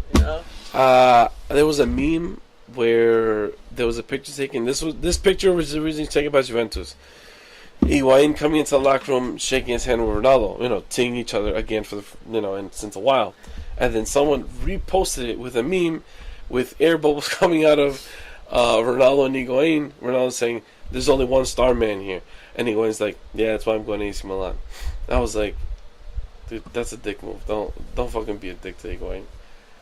There was a meme where there was a picture taken. This picture was originally taken by Juventus. Higuain coming into the locker room, shaking his hand with Ronaldo, seeing each other again for and since a while, and then someone reposted it with a meme with air bubbles coming out of Ronaldo and Higuain. Ronaldo's saying, there's only one star man here. And Higuain's like, yeah, that's why I'm going to AC Milan. I was like, dude, that's a dick move. Don't fucking be a dick to Higuain.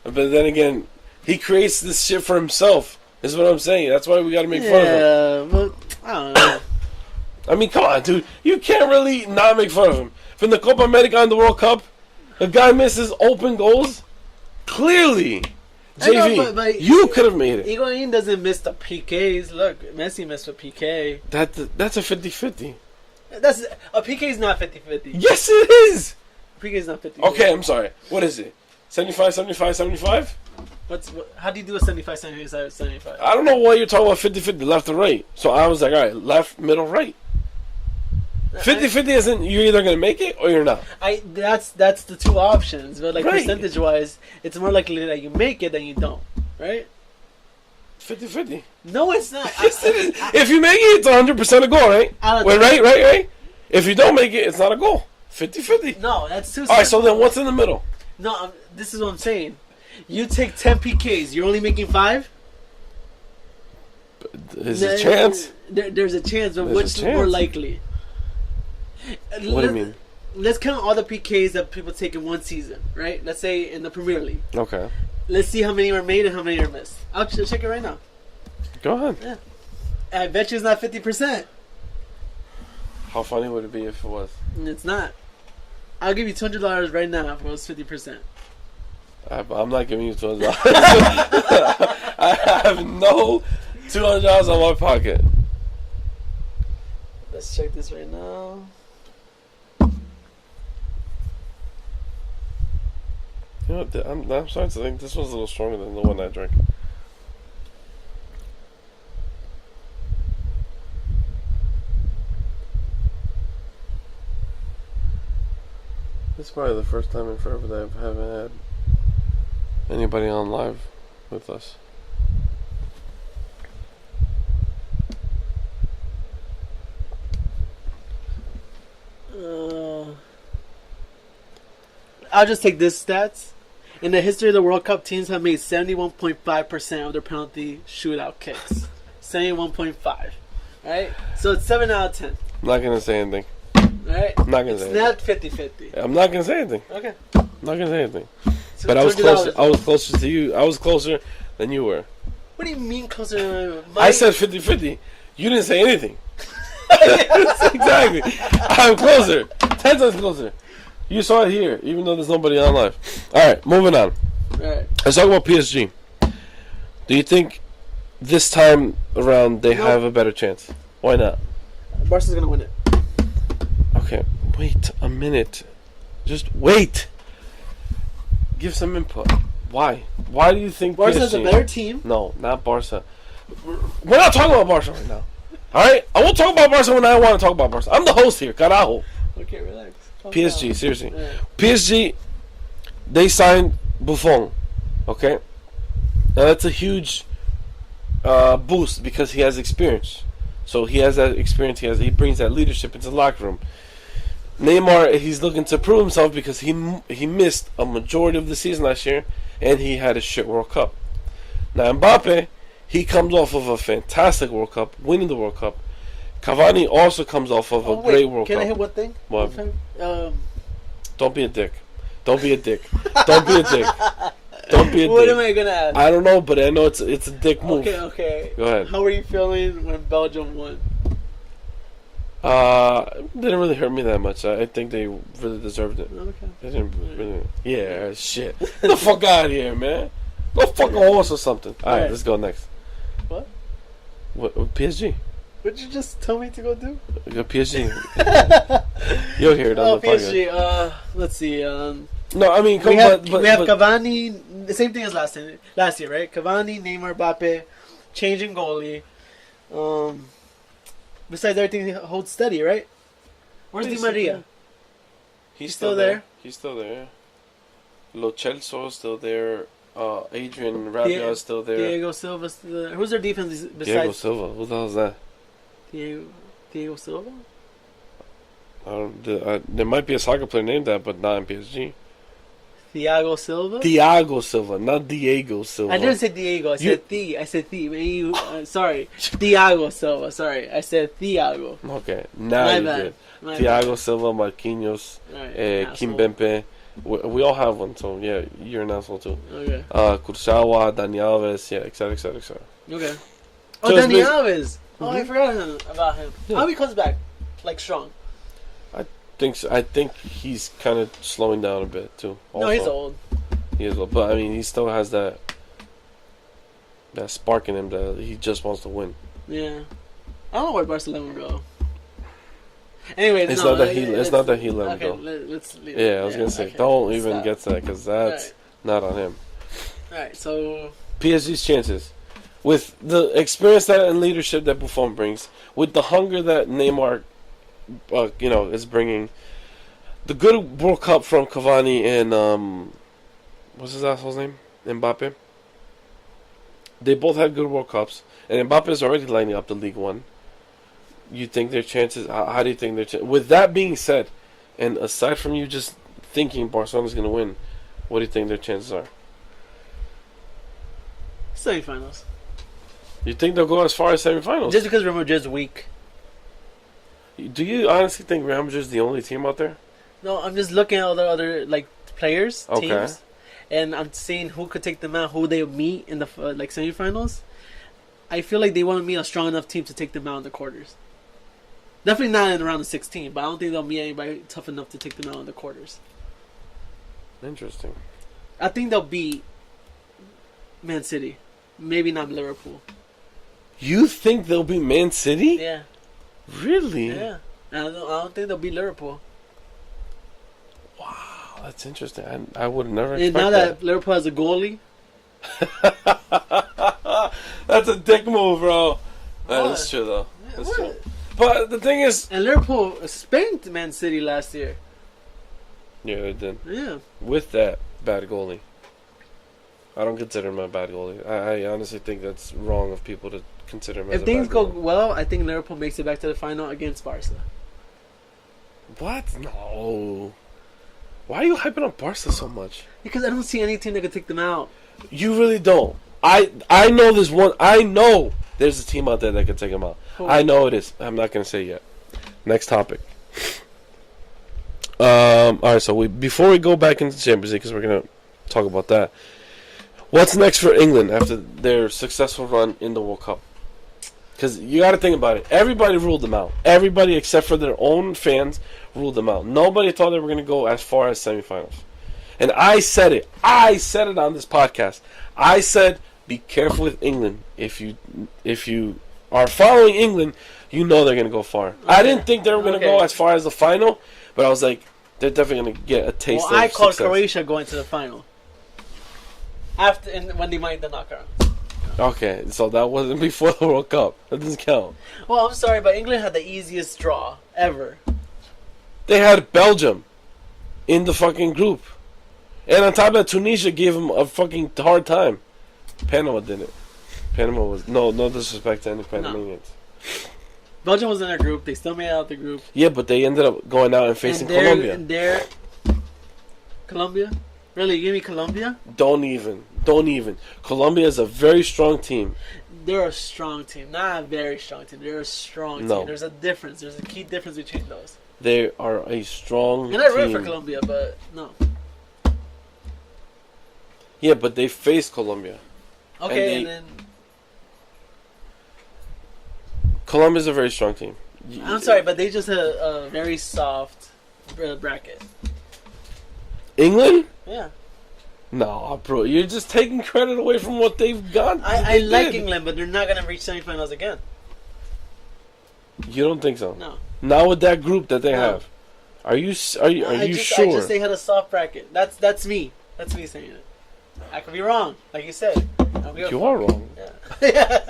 But then again, he creates this shit for himself. Is what I'm saying. That's why we got to make fun of him. Yeah, but I don't know. I mean, come on, dude. You can't really not make fun of him. From the Copa America and the World Cup, a guy misses open goals. Clearly, JV, but you could have made it. Higuain doesn't miss the PKs. Look, Messi missed a PK. That's a 50-50. That's a PK is not 50-50. Yes, it is. PK is not 50-50. Okay, I'm sorry. What is it? 75, 75, 75? How do you do a 75, 75, 75? I don't know why you're talking about 50-50, left or right. So I was like, all right, left, middle, right. 50-50 isn't you're either going to make it or you're not. That's the two options. But like Right. percentage-wise, it's more likely that you make it than you don't. Right? 50-50. No, it's not. Yes, it is. If you make it, it's 100% a goal, right? Wait, right? If you don't make it, it's not a goal. 50-50. No, that's too All right, so then what's in the middle? No, this is what I'm saying. You take 10 PKs, you're only making 5? Is there a chance? There's a chance, but There's which a is more chance. likely? What do you mean? Let's count all the PKs that people take in one season, right? Let's say in the Premier League. Okay. Let's see how many were made and how many are missed. I'll check it right now. Go ahead. Yeah. I bet you it's not 50%. How funny would it be if it was? It's not. I'll give you $200 right now if it was 50%. I'm not giving you $200. I have no $200 on my pocket. Let's check this right now. You know what? I'm starting to think this one's a little stronger than the one I drank. This is probably the first time in forever that I haven't had anybody on live with us. I'll just take this stats. In the history of the World Cup, teams have made 71.5% of their penalty shootout kicks. 71.5. Right? So it's 7 out of 10. I'm not going to say anything. Right? I'm not going to say anything. It's not 50-50. I'm not going to say anything. Okay. I'm not going to say anything. So But I was closer. $200. I was closer to you. I was closer than you were. What do you mean closer? I said 50-50. You didn't say anything. Exactly. I'm closer. 10 times closer. You saw it here, even though there's nobody on live. Alright, moving on. Right. Let's talk about PSG. Do you think this time around they have a better chance? Why not? Barca's going to win it. Okay, wait a minute. Just wait. Give some input. Why? Why do you think Barca's PSG? a better team. No, not Barca. We're not talking about Barca right now. Alright? I will talk about Barca when I want to talk about Barca. I'm the host here, carajo. Okay, relax. Calm PSG, down. seriously. Yeah. PSG, they signed Buffon, okay? Now that's a huge boost because he has experience. So he has that experience. He brings that leadership into the locker room. Neymar, he's looking to prove himself because he missed a majority of the season last year, and he had a shit World Cup. Now Mbappe, he comes off of a fantastic World Cup, winning the World Cup. Cavani also comes off of a great World Cup. Can I hit one thing? What? Don't be a dick. Don't be a dick. Don't be a dick. Don't be a What dick. am I going to ask? I don't know, but I know it's a dick move. Okay. Go ahead. How were you feeling when Belgium won? Didn't really hurt me that much. I think they really deserved it. Okay. They didn't really. Yeah, shit. Get the fuck out of here, man. Go fuck a horse or something. All right, let's go next. What? What? PSG. What'd you just tell me to go do? Go PSG. You'll hear it on the podcast. PSG. Let's see. No, I mean, we have but Cavani. The same thing as last year, right? Cavani, Neymar, Mbappe, changing goalie. Besides everything holds steady, right? Where's Di Maria? He's still there? He's still there. Lo Celso is still there. Adrian Rabiot is still there. Diego Silva still there. Who's their defense besides Diego Silva. Who the hell is that? Diego Silva? There might be a soccer player named that, but not in PSG. Thiago Silva? Thiago Silva, not Diego Silva. I didn't say Diego. I said I said sorry. Thiago Silva. Sorry. I said Thiago. Okay. Now My you bad. did. My Thiago bad. Silva, Marquinhos, Right, Kimpembe. We all have one, so yeah, you're an asshole too. Okay. Kursawa, Dani Alves, yeah, etc., etc., etc. Okay. Oh, Dani Alves. Oh, I forgot about him. Yeah. I hope he comes back, like, strong. I think he's kind of slowing down a bit too. Also. No, he's old. He is old, but I mean, he still has that spark in him that he just wants to win. Yeah. I don't know where Barcelona will go. Anyway, it's not that he let him go. Let's leave yeah, I was gonna say, don't even stop. get to that because that's not on him. All right, so PSG's chances, with the experience and leadership that Buffon brings, with the hunger that Neymar, is bringing, the good World Cup from Cavani and what's his asshole's name, Mbappe. They both had good World Cups, and Mbappe is already lining up the League One. You think their chances? How do you think their chances? With that being said, and aside from you just thinking Barcelona's going to win, what do you think their chances are? semifinals. You think they'll go as far as semifinals? Just because Real Madrid's weak. Do you honestly think Real Madrid's the only team out there? No, I'm just looking at all the other players, Okay. teams, and I'm seeing who could take them out, who they meet in the semifinals. I feel like they want to meet a strong enough team to take them out in the quarters. Definitely not in around the 16, but I don't think they'll meet anybody tough enough to take them out in the quarters. Interesting. I think they'll beat Man City. Maybe not Liverpool. You think they'll be Man City? Yeah. Really? Yeah. I don't think they'll beat Liverpool. Wow, that's interesting. I would have never And expected now that Liverpool has a goalie. That's a dick move, bro. That What? is true, though. That's What? true. But the thing is... And Liverpool spanked Man City last year. Yeah, they did. Yeah. With that bad goalie. I don't consider him a bad goalie. I honestly think that's wrong of people to consider him as If a things bad go goalie. well, I think Liverpool makes it back to the final against Barca. What? No. Why are you hyping up Barca so much? Because I don't see any team that could take them out. You really don't. I know there's one. I know there's a team out there that can take him out. Who? I know it is. I'm not gonna say it yet. Next topic. All right. So before we go back into the Champions League, because we're gonna talk about that. What's next for England after their successful run in the World Cup? Because you got to think about it. Everybody ruled them out. Everybody except for their own fans ruled them out. Nobody thought they were going to go as far as semifinals. And I said it. I said it on this podcast. I said, be careful with England. If you are following England, you know they're going to go far. Okay. I didn't think they were going to go as far as the final, but I was like, they're definitely going to get a taste of I called success. Croatia going to the final. When they made the knockout. Okay, so that wasn't before the World Cup. That doesn't count. Well, I'm sorry, but England had the easiest draw ever. They had Belgium in the fucking group. And on top of that, Tunisia gave them a fucking hard time. Panama didn't. Panama was... No disrespect to any Panamanians. Belgium was in their group. They still made it out of the group. Yeah, but they ended up going out and facing Colombia. Colombia? Really? You give me Colombia? Don't even. Colombia is a very strong team. They're a strong team. Not a very strong team. They're a strong team. There's a difference. There's a key difference between those. They are a strong team. And I root for Colombia, but no. Yeah, but they faced Colombia. Okay, and then... Colombia's a very strong team. I'm sorry, but they just had a very soft bracket. England? Yeah. No, bro, you're just taking credit away from what they've got. I like England, but they're not going to reach semifinals again. You don't think so? No. Not with that group that they have. Are you sure? I just they had a soft bracket. That's me. That's me saying it. I could be wrong, like you said. You are wrong. Yeah.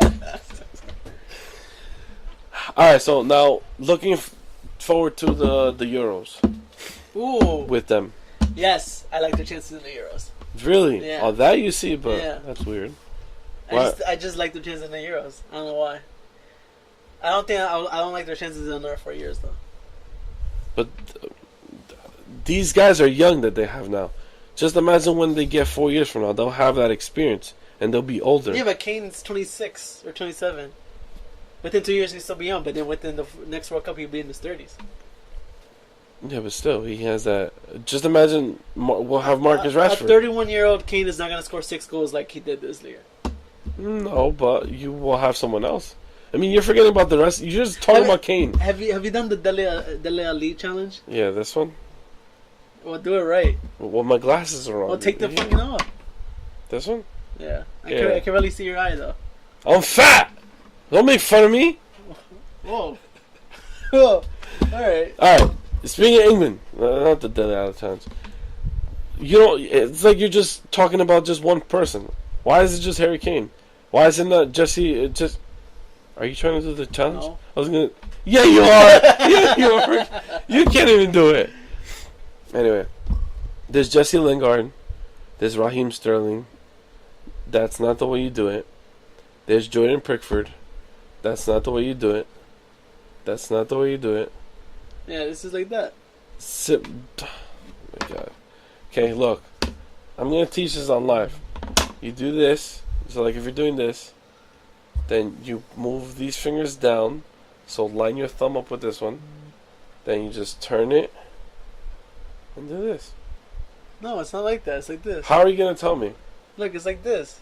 All right, so now looking forward to the Euros. Ooh. With them. Yes, I like their chances in the Euros. Really? Yeah. Oh, that you see, but yeah. That's weird. I just like their chances in the Euros. I don't know why. I don't like their chances in another 4 years though. But these guys are young that they have now. Just imagine when they get 4 years from now, they'll have that experience and they'll be older. Yeah, but Kane's 26 or 27. Within 2 years, he'll still be young, but then within the next World Cup, he'll be in his 30s. Yeah, but still, he has that. Just imagine we'll have Marcus Rashford. A 31-year-old Kane is not going to score 6 goals like he did this year. No, but you will have someone else. I mean, you're forgetting about the rest. You're just talking about Kane. Have you done the Dele Alli challenge? Yeah, this one. Well, do it right. Well, my glasses are on. Well, take them fucking off. This one? Yeah. I can really see your eye, though. I'm fat! Don't make fun of me! Whoa. Whoa. Alright. Alright, speaking of England, not the Dele Alli challenge. You know, it's like you're just talking about just one person. Why is it just Harry Kane? Why isn't that Jesse? Just are you trying to do the challenge? No. I was gonna. Yeah, you are. Yeah, you are. You can't even do it. Anyway, there's Jesse Lingard. There's Raheem Sterling. That's not the way you do it. There's Jordan Pickford. That's not the way you do it. That's not the way you do it. Yeah, this is like that. Oh my God. Okay, look. I'm gonna teach this on live. You do this. So, like, if you're doing this, then you move these fingers down. So, line your thumb up with this one. Then you just turn it and do this. No, it's not like that. It's like this. How are you gonna tell me? Look, it's like this.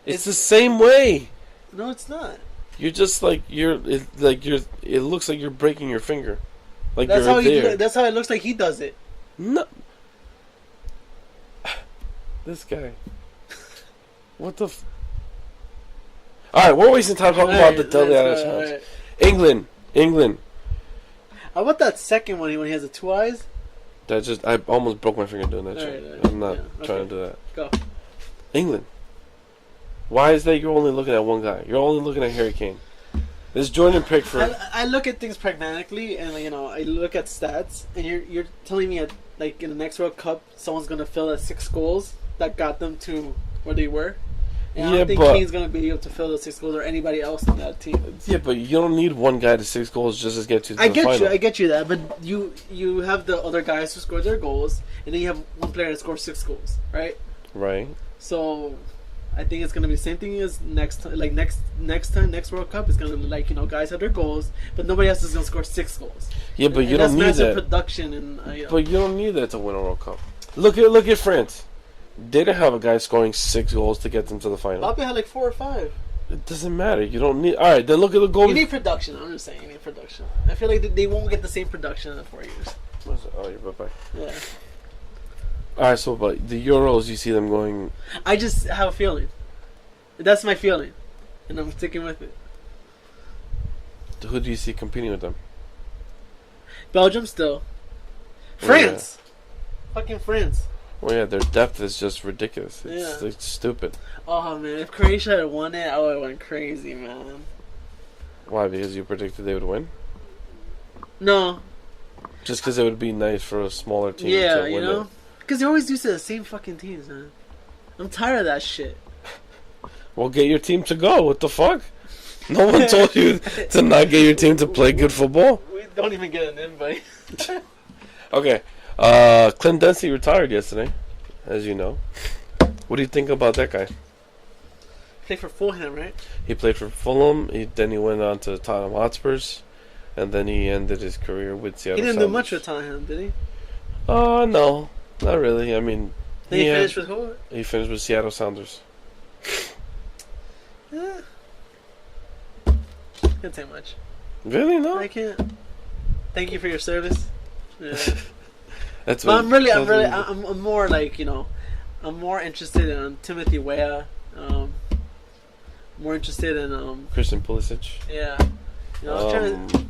It's the same way. No, it's not. You're just like it looks like you're breaking your finger. Like That's you're how there. that's how it looks like he does it. No. This guy. What the? Alright, we're wasting time talking about the Dele Alli challenge. Right. England. How about that second one when he has the 2 eyes? I almost broke my finger doing that shit. Right. I'm not trying to do that. Go. England. Why is that you're only looking at one guy? You're only looking at Harry Kane. There's Jordan Pickford. I look at things pragmatically, and I look at stats, and you're telling me like in the next World Cup, someone's gonna fill at 6 goals that got them to where they were. And I don't think Kane's gonna be able to fill those 6 goals or anybody else on that team. Yeah, but you don't need one guy to 6 goals just to get to the final. I get you that, but you have the other guys who score their goals, and then you have one player that scores 6 goals, right? Right. So I think it's gonna be the same thing as next World Cup. It's gonna be like guys have their goals, but nobody else is gonna score 6 goals. Yeah, but you don't need that. Production and. But you don't need that to win a World Cup. Look at France. They didn't have a guy scoring 6 goals to get them to the final. Mbappe had like 4 or 5. It doesn't matter. You don't need. All right, then look at the goal. You need production. I'm just saying, you need production. I feel like they won't get the same production in 4 years. Oh, you're right back. Yeah. All right, so but the Euros, you see them going. I just have a feeling. That's my feeling, and I'm sticking with it. Who do you see competing with them? Belgium still. France. Yeah. Fucking France. Well, yeah, their depth is just ridiculous. It's like stupid. Oh man, if Croatia had won it, I would have went crazy, man. Why? Because you predicted they would win? No. Just because it would be nice for a smaller team to win it. Because you always use the same fucking teams, man. I'm tired of that shit. Well, get your team to go. What the fuck? No one told you to not get your team to play good football? We don't even get an invite. Okay. Clint Dempsey retired yesterday, as you know. What do you think about that guy? Played for Fulham, right? He played for Fulham. Then he went on to Tottenham Hotspurs, and then he ended his career with Seattle. He didn't Sounders. do much with Tottenham, did he? No, not really. I mean, Then he finished with who? He finished with Seattle Sounders. Yeah. Can't say much. Really? No. I can't. Thank you for your service. Yeah. That's. But I'm more like I'm more interested in Timothy Weah. More interested in Christian Pulisic. Yeah. I was trying to.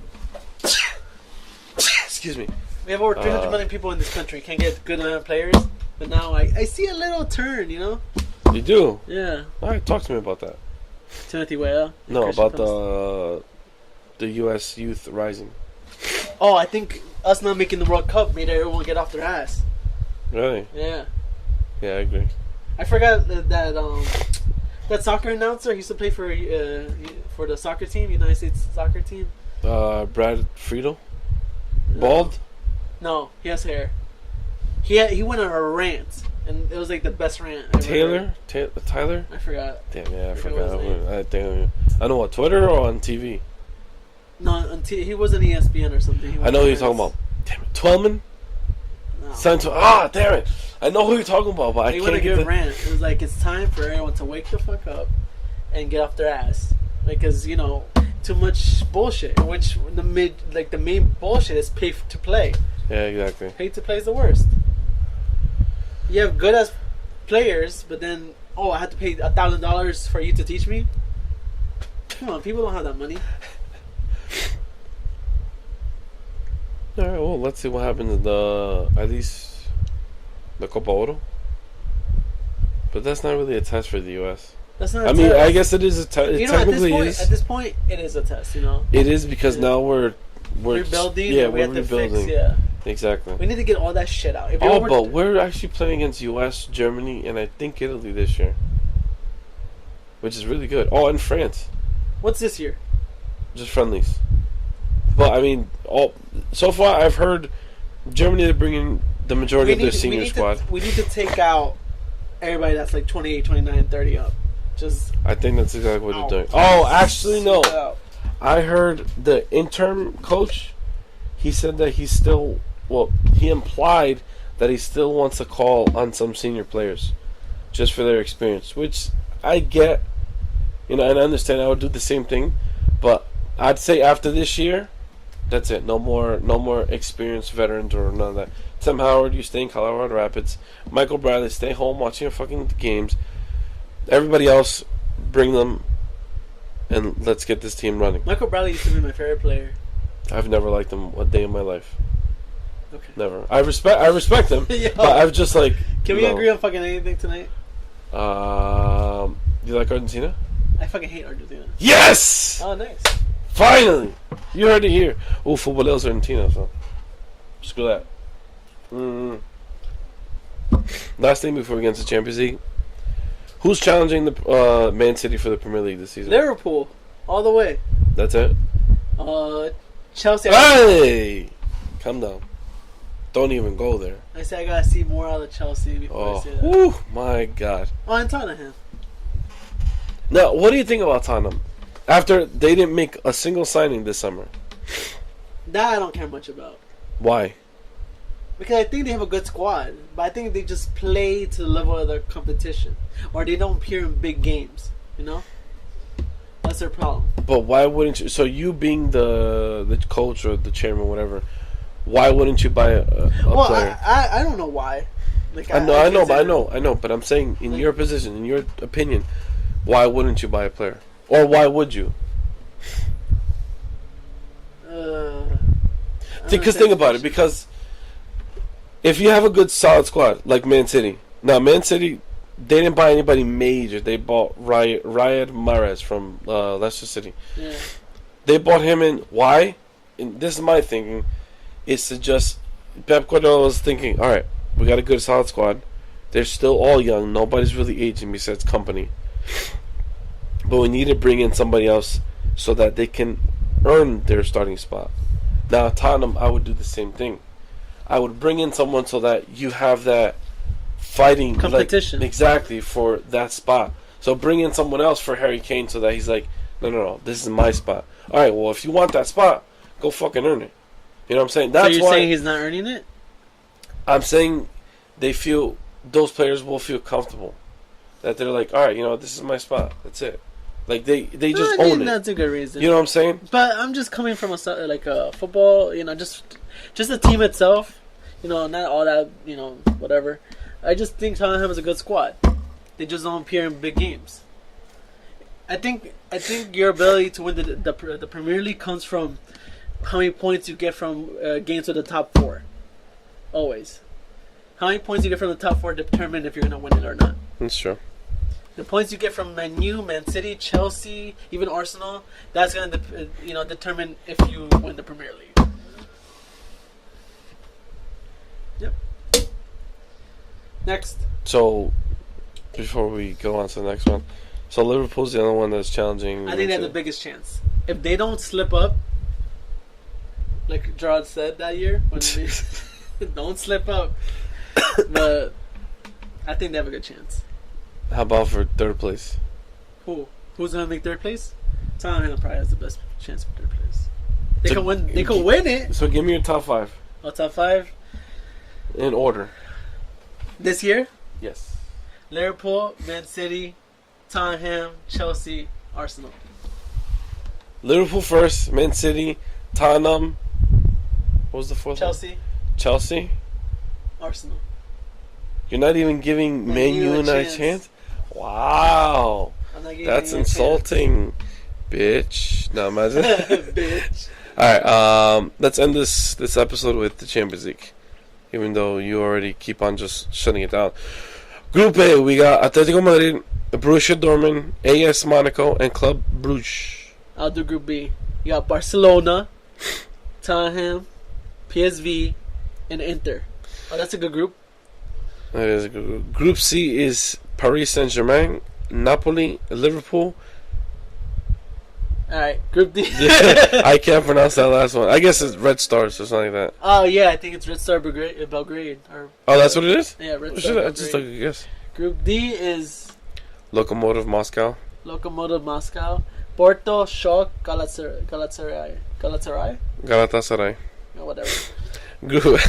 Excuse me. We have over 300 million people in this country. Can't get good players, but now I see a little turn. You do? Yeah. All right, talk to me about that. Timothy Weah. No, about the U.S. youth rising. Oh, I think us not making the World Cup made everyone get off their ass. Really? Yeah. Yeah, I agree. I forgot that soccer announcer he used to play for the soccer team, United States soccer team. Brad Friedel? Bald? No, he has hair. He went on a rant and it was like the best rant. I ever Tyler? I forgot. Damn, yeah, I forgot forgot. I know what, Twitter or on TV? No, he was on ESPN or something. I know who you're talking about. Damn it, Twelman? No. Damn it! I know who you're talking about, but I can't get the rant. It was like it's time for everyone to wake the fuck up and get off their ass, because too much bullshit. Which the main bullshit is pay to play. Yeah, exactly. Pay to play is the worst. You have good as players, but then I had to pay $1,000 for you to teach me. Come on, people don't have that money. All right, well, let's see what happens in at least the Copa Oro. But that's not really a test for the U.S. That's not. I mean, I guess it is a test. It technically is. At this point, it is a test. It is because now we're rebuilding. Yeah, we have to fix. Yeah, exactly. We need to get all that shit out. But we're actually playing against U.S., Germany, and I think Italy this year, which is really good. Oh, and France. What's this year? Just friendlies. But I mean, so far I've heard Germany to bring in the majority of their senior squad. We need to take out everybody that's like 28, 29, 30 up. I think that's exactly what they're doing. Oh, actually no. I heard the interim coach. He said that he implied that he still wants to call on some senior players, just for their experience. Which I get, and I understand. I would do the same thing, but I'd say after this year, that's it. No more experienced veterans or none of that. Tim Howard, you stay in Colorado Rapids. Michael Bradley, stay home watching your fucking games. Everybody else, bring them, and let's get this team running. Michael Bradley used to be my favorite player. I've never liked him a day in my life. Okay. Never. I respect him, but I've just like. Can we agree on fucking anything tonight? You like Argentina? I fucking hate Argentina. Yes! Oh, nice. Finally! You heard it here. Oh, Futbol's Argentina, so. Screw that. Last thing before we get into the Champions League. Who's challenging the Man City for the Premier League this season? Liverpool. All the way. That's it? Chelsea. Hey! Calm down. Don't even go there. I said I gotta see more out of Chelsea before I say that. Oh, my God. Oh, and Tottenham. Now, what do you think about Tottenham? After they didn't make a single signing this summer. That I don't care much about. Why? Because I think they have a good squad, but I think they just play to the level of their competition, or they don't appear in big games. That's their problem. But why wouldn't you? So you being the coach or the chairman, whatever, why wouldn't you buy a player? I don't know why. I know. But I'm saying, in your position, in your opinion, why wouldn't you buy a player, or why would you? Because think about it. Because if you have a good solid squad like Man City, now Man City, they didn't buy anybody major. They bought Riyad Mahrez from Leicester City. Yeah. They bought him in. Why? And this is my thinking. Is to just Pep Guardiola was thinking, all right, we got a good solid squad. They're still all young. Nobody's really aging besides company. But we need to bring in somebody else so that they can earn their starting spot. Now, Tottenham, I would do the same thing. I would bring in someone so that you have that fighting competition exactly for that spot. So bring in someone else for Harry Kane so that he's like, no, this is my spot. All right, well, if you want that spot, go fucking earn it. You know what I'm saying? So you're saying he's not earning it? I'm saying those players will feel comfortable. That they're like, all right, this is my spot. That's it. Like they just own it. That's a good reason. You know what I'm saying? But I'm just coming from a football, just the team itself. Not all that, whatever. I just think Tottenham has a good squad. They just don't appear in big games. I think your ability to win the Premier League comes from how many points you get from games with the top four. Always. How many points you get from the top four determine if you're going to win it or not. That's true. The points you get from Man U, Man City, Chelsea, even Arsenal, that's going to determine if you win the Premier League. Yep. Next. So, before we go on to the next one, so Liverpool's the only one that's challenging. I think they have the biggest chance. If they don't slip up, like Gerard said that year, when don't slip up. But I think they have a good chance. How about for third place? Who? Who's gonna make third place? Tottenham probably has the best chance for third place. They can win. They can win it. So give me your top 5. Oh, top 5 in order. this year: Yes. Liverpool, Man City, Tottenham, Chelsea, Arsenal. Liverpool first, Man City, Tottenham. What was the fourth Chelsea, one? Chelsea. Arsenal. You're not even giving Man U a chance? Wow. I'm not giving That's you a insulting, bitch. No, imagine. Bitch. Alright, let's end this episode with the Champions League. Even though you already keep on just shutting it down. Group A, we got Atletico Madrid, Borussia Dortmund, AS Monaco, and Club Brugge. I'll do Group B. You got Barcelona, Tottenham, PSV, and Inter. Oh, that's a good group. That is a good group. Group C is Paris Saint-Germain, Napoli, Liverpool. Alright, Group D. I can't pronounce that last one. I guess it's Red Stars or something like that. Oh, yeah, I think it's Red Star Belgrade. Or, Oh, that's what it is? yeah, Red I Star Belgrade. just took a guess. Group D is Lokomotiv Moscow. Lokomotiv Moscow, Porto, Schalke, Galatasaray. Galatasaray. Or whatever. Group.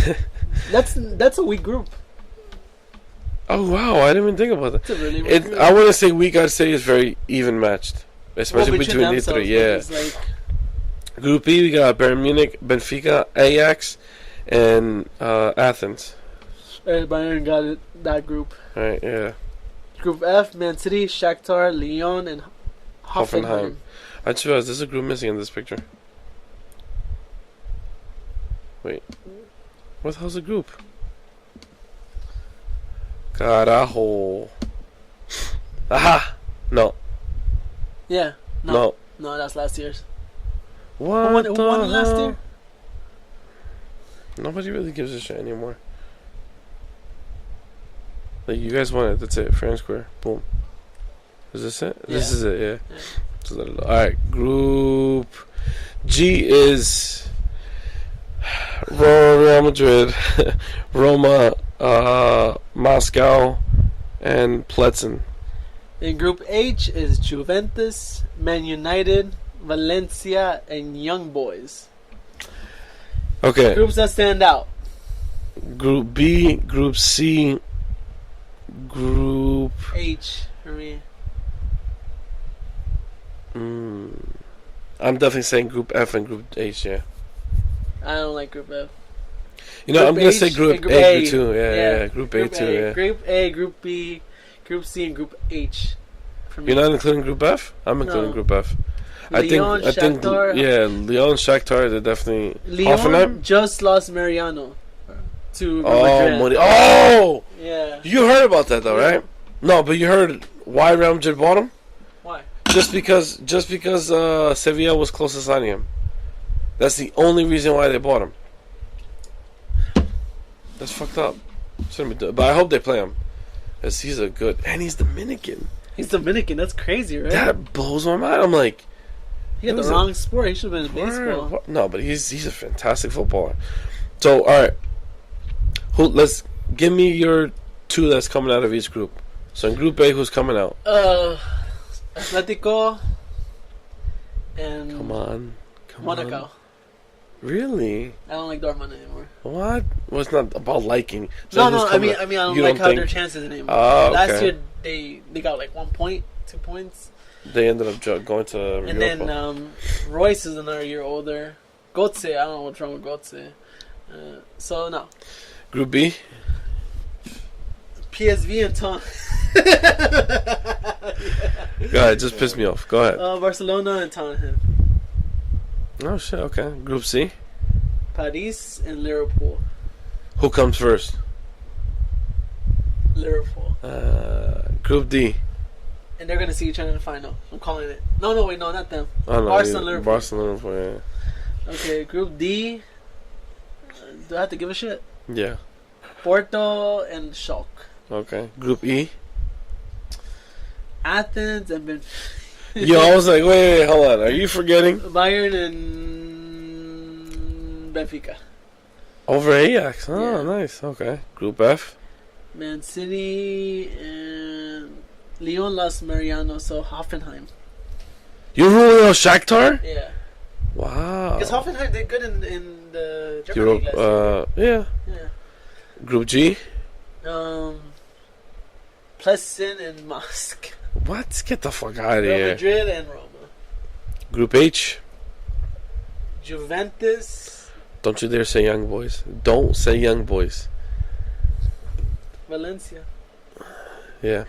That's a weak group. Oh wow! I didn't even think about that. It's a really weak group. I want to say weak. I'd say it's very even matched, especially between these three. Yeah. Like, Group B, we got Bayern Munich, Benfica, Ajax, and Athens. Bayern got it, that group. Right? Yeah. Group F, Man City, Shakhtar, Lyon, and Hoffenheim. I just realized there's a group missing in this picture. Wait. What the hell's the group? Carajo. Aha! No. Yeah. No. No, that's last year's. What Who won last year? Nobody really gives a shit anymore. Like, you guys won it. That's it. Fair and square. Boom. Is this it? Yeah. This is it, yeah. Yeah. So alright. Group G is Real Madrid, Roma, Moscow, and Pletzen. In Group H is Juventus, Man United, Valencia, and Young Boys. Okay. Groups that stand out. Group B, Group C, Group H for me. I'm definitely saying Group F and Group H, yeah. I don't like Group F. You know, Group I'm going to say H Group and Group A, A. Group 2. Yeah. Group A, Group too, A, yeah. Group A, Group B, Group C, and Group H. For me. You're not including Group F? I'm including No. Group F. Lyon, I think, Shakhtar. yeah, Lyon, Shakhtar, they're definitely... Lyon Hoffenheim? just lost Mariano to Real Oh, Madrid. Oh! Yeah. You heard about that, though, right? No, but you heard why Real Madrid bought him? Why? Just because Sevilla was close to signing him. That's the only reason why they bought him. That's fucked up. Shouldn't be but I hope they play him. Because he's a good... And he's Dominican. He's Dominican. That's crazy, right? That blows my mind. I'm like... He got the wrong sport. He should have been in baseball. No, but he's a fantastic footballer. So, alright. Let's... Give me your two that's coming out of each group. So in Group A, who's coming out? Atletico and Come on. Monaco. Really? I don't like Dortmund anymore. What? Well, it's not about liking. No, who's I coming mean, out. I don't You like how think- their chances anymore. Oh, Last okay. year they got like 1 point, 2 points, They ended up going to Europa. and then Royce is another year older. Götze, I don't know what's wrong with Götze. So no, Group B? PSV and Ton. Go ahead, just piss me off. Go ahead. Barcelona and Tottenham. Oh, shit, okay. Group C? Paris and Liverpool. Who comes first? Liverpool. Group D? And they're gonna see each other in the final. I'm calling it. No, wait, no, not them. Oh, no, Barca and Liverpool. Barcelona, Liverpool, Okay, Group D. Do I have to give a shit? yeah. Yeah. Porto and Schalke. Okay. Group E? Athens and Yo, I was like, wait, hold on. Are you forgetting? Bayern and Benfica. Over Ajax. Oh, Yeah. nice. Okay. Group F? Man City and Leon Las Mariano, so Hoffenheim. You ruling out Shakhtar? Yeah. Wow. Because Hoffenheim did good in the German League last year. Yeah. Group G? Plessin and Mosk. What? Get the fuck out of Real here. Madrid and Roma. Group H? Juventus. Don't you dare say Young Boys. Don't say Young Boys. Valencia. Yeah.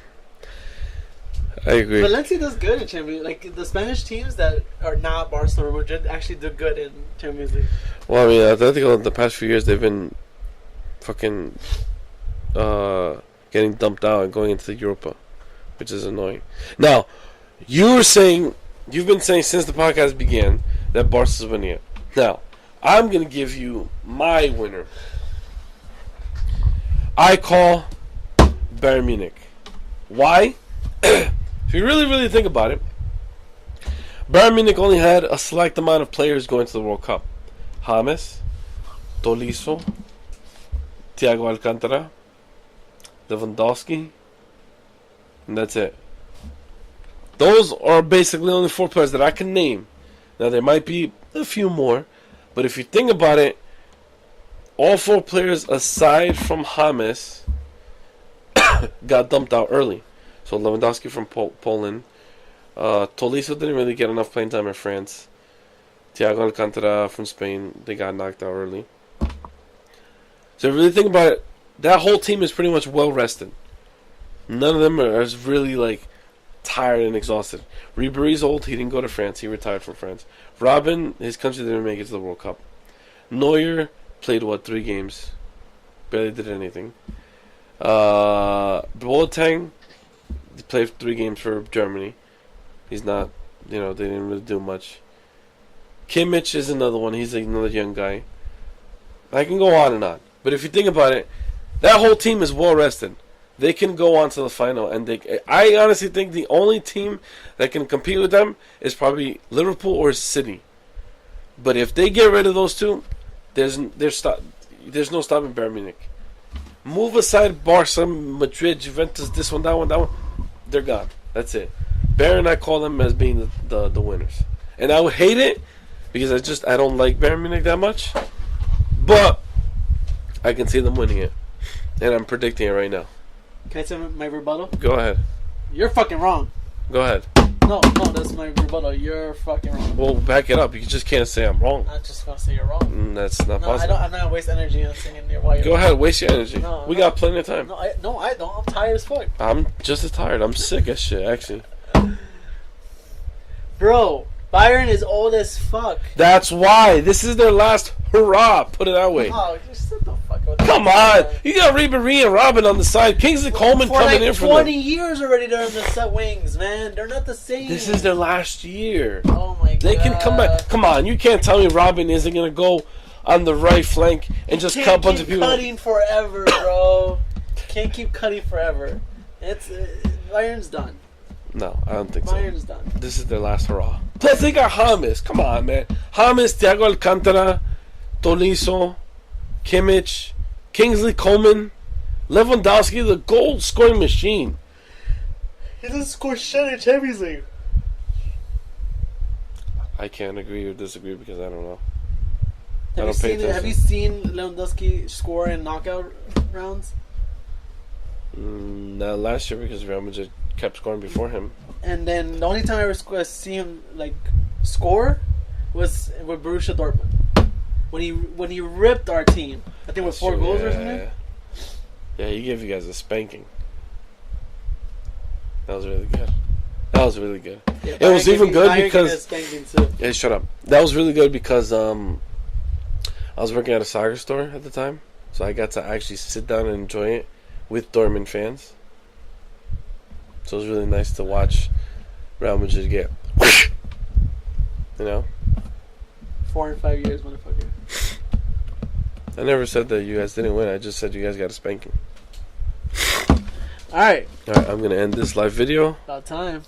I agree. Valencia does good in Champions League. Like, the Spanish teams that are not Barcelona or Madrid actually do good in Champions League. Well, I mean, Atletico, the past few years, they've been fucking getting dumped out and going into the Europa, which is annoying. Now, you've been saying since the podcast began that Barca's winning it. Now, I'm going to give you my winner. I call Bayern Munich. Why? If you really, really think about it, Bayern Munich only had a select amount of players going to the World Cup. James, Tolisso, Thiago Alcantara, Lewandowski, and that's it. Those are basically only 4 players that I can name. Now, there might be a few more, but if you think about it, all 4 players aside from James got dumped out early. So Lewandowski from Poland. Tolisso didn't really get enough playing time in France. Thiago Alcantara from Spain, they got knocked out early. So if you really think about it, that whole team is pretty much well rested. None of them are really like tired and exhausted. Ribéry's old, he didn't go to France, he retired from France. Robin, his country didn't make it to the World Cup. Neuer played 3 games, barely did anything. Boateng, he played 3 games for Germany. He's not, they didn't really do much. Kimmich is another one. He's another young guy. I can go on and on. But if you think about it, that whole team is well rested. They can go on to the final. And I honestly think the only team that can compete with them is probably Liverpool or City. But if they get rid of those two, there's no stopping Bayern Munich. Move aside Barca, Madrid, Juventus, this one, that one. They're gone. That's it. Bayern, I call them as being the winners. And I would hate it because I don't like Bayern Munich that much. But I can see them winning it. And I'm predicting it right now. Can I say my rebuttal? Go ahead. You're fucking wrong. Go ahead. No, that's my rebuttal. You're fucking wrong. Well, back it up. You just can't say I'm wrong. I'm just going to say you're wrong. That's not possible. I'm not going to waste energy on singing while you're Go ahead. Waste your energy. We got plenty of time. No, I don't. I'm tired as fuck. I'm just as tired. I'm sick as shit, actually. Bro, Bayern is old as fuck. That's why. This is their last hurrah. Put it that way. Oh, just shut the fuck up. Come on. You got Ribéry and Robin on the side. Kingsley Coleman coming in for 20 years already they're in the set wings, man. They're not the same. This is their last year. Oh my god. They can come back. Come on. You can't tell me Robin isn't going to go on the right flank and just cut a bunch of people. Can't keep cutting forever, bro. Can't keep cutting forever. Bayern's done. No, I don't think Bayern's so. done. This is their last hurrah. Plus, they got James. Come on, man. James, Thiago Alcantara, Tolisso, Kimmich, Kingsley Coleman, Lewandowski, the goal-scoring machine. He doesn't score shit in Champions League. I can't agree or disagree because I don't know. Have you seen Lewandowski score in knockout rounds? Not last year because Real Madrid kept scoring before him. And then the only time I ever see him score was with Borussia Dortmund when he ripped our team. I think with 4 goals or something. Yeah, he gave you guys a spanking. That was really good. Yeah, it was even good because. Yeah, shut up. That was really good because I was working at a soccer store at the time, so I got to actually sit down and enjoy it with Dortmund fans. So it was really nice to watch Real Madrid get, 4 and 5 years, motherfucker. I never said that you guys didn't win. I just said you guys got a spanking. Alright, I'm going to end this live video. About time.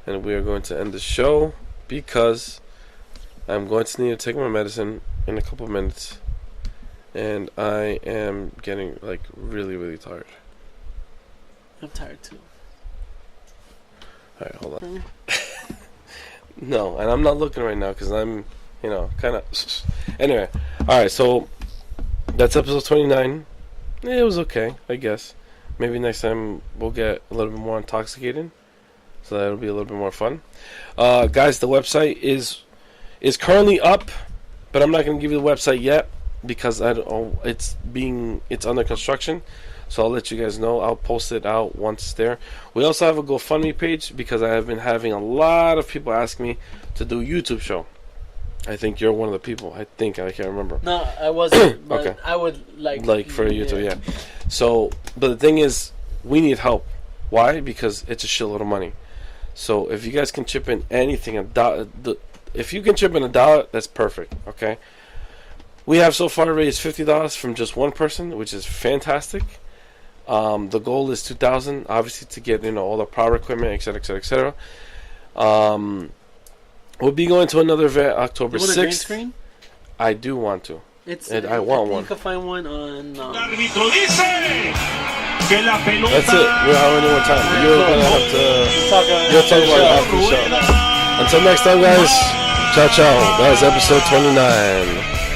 And we are going to end the show because I'm going to need to take my medicine in a couple of minutes. and I am getting like really, really tired. I'm tired too. Alright, hold on. No, and I'm not looking right now because I'm, kind of. Anyway, alright, so that's episode 29. It was okay, I guess. Maybe next time we'll get a little bit more intoxicated, so that'll be a little bit more fun. Guys, the website is currently up, but I'm not going to give you the website yet because it's under construction. So I'll let you guys know. I'll post it out once it's there. We also have a GoFundMe page because I have been having a lot of people ask me to do a YouTube show. I think you're one of the people. I can't remember. No, I wasn't. But okay. I would like for YouTube, yeah. So, but the thing is, we need help. Why? Because it's a shitload of money. So if you guys can chip in anything, if you can chip in $1, that's perfect. Okay. We have so far raised $50 from just one person, which is fantastic. The goal is $2,000, obviously, to get all the power equipment, etc., etc., etc. We'll be going to another event October 6th. You want a green screen? I do want to. I want one. You can find one on. That's it. We don't have any more time. You're gonna have to. You'll talk about it after the show. Until next time, guys. Ciao, ciao. That was episode 29.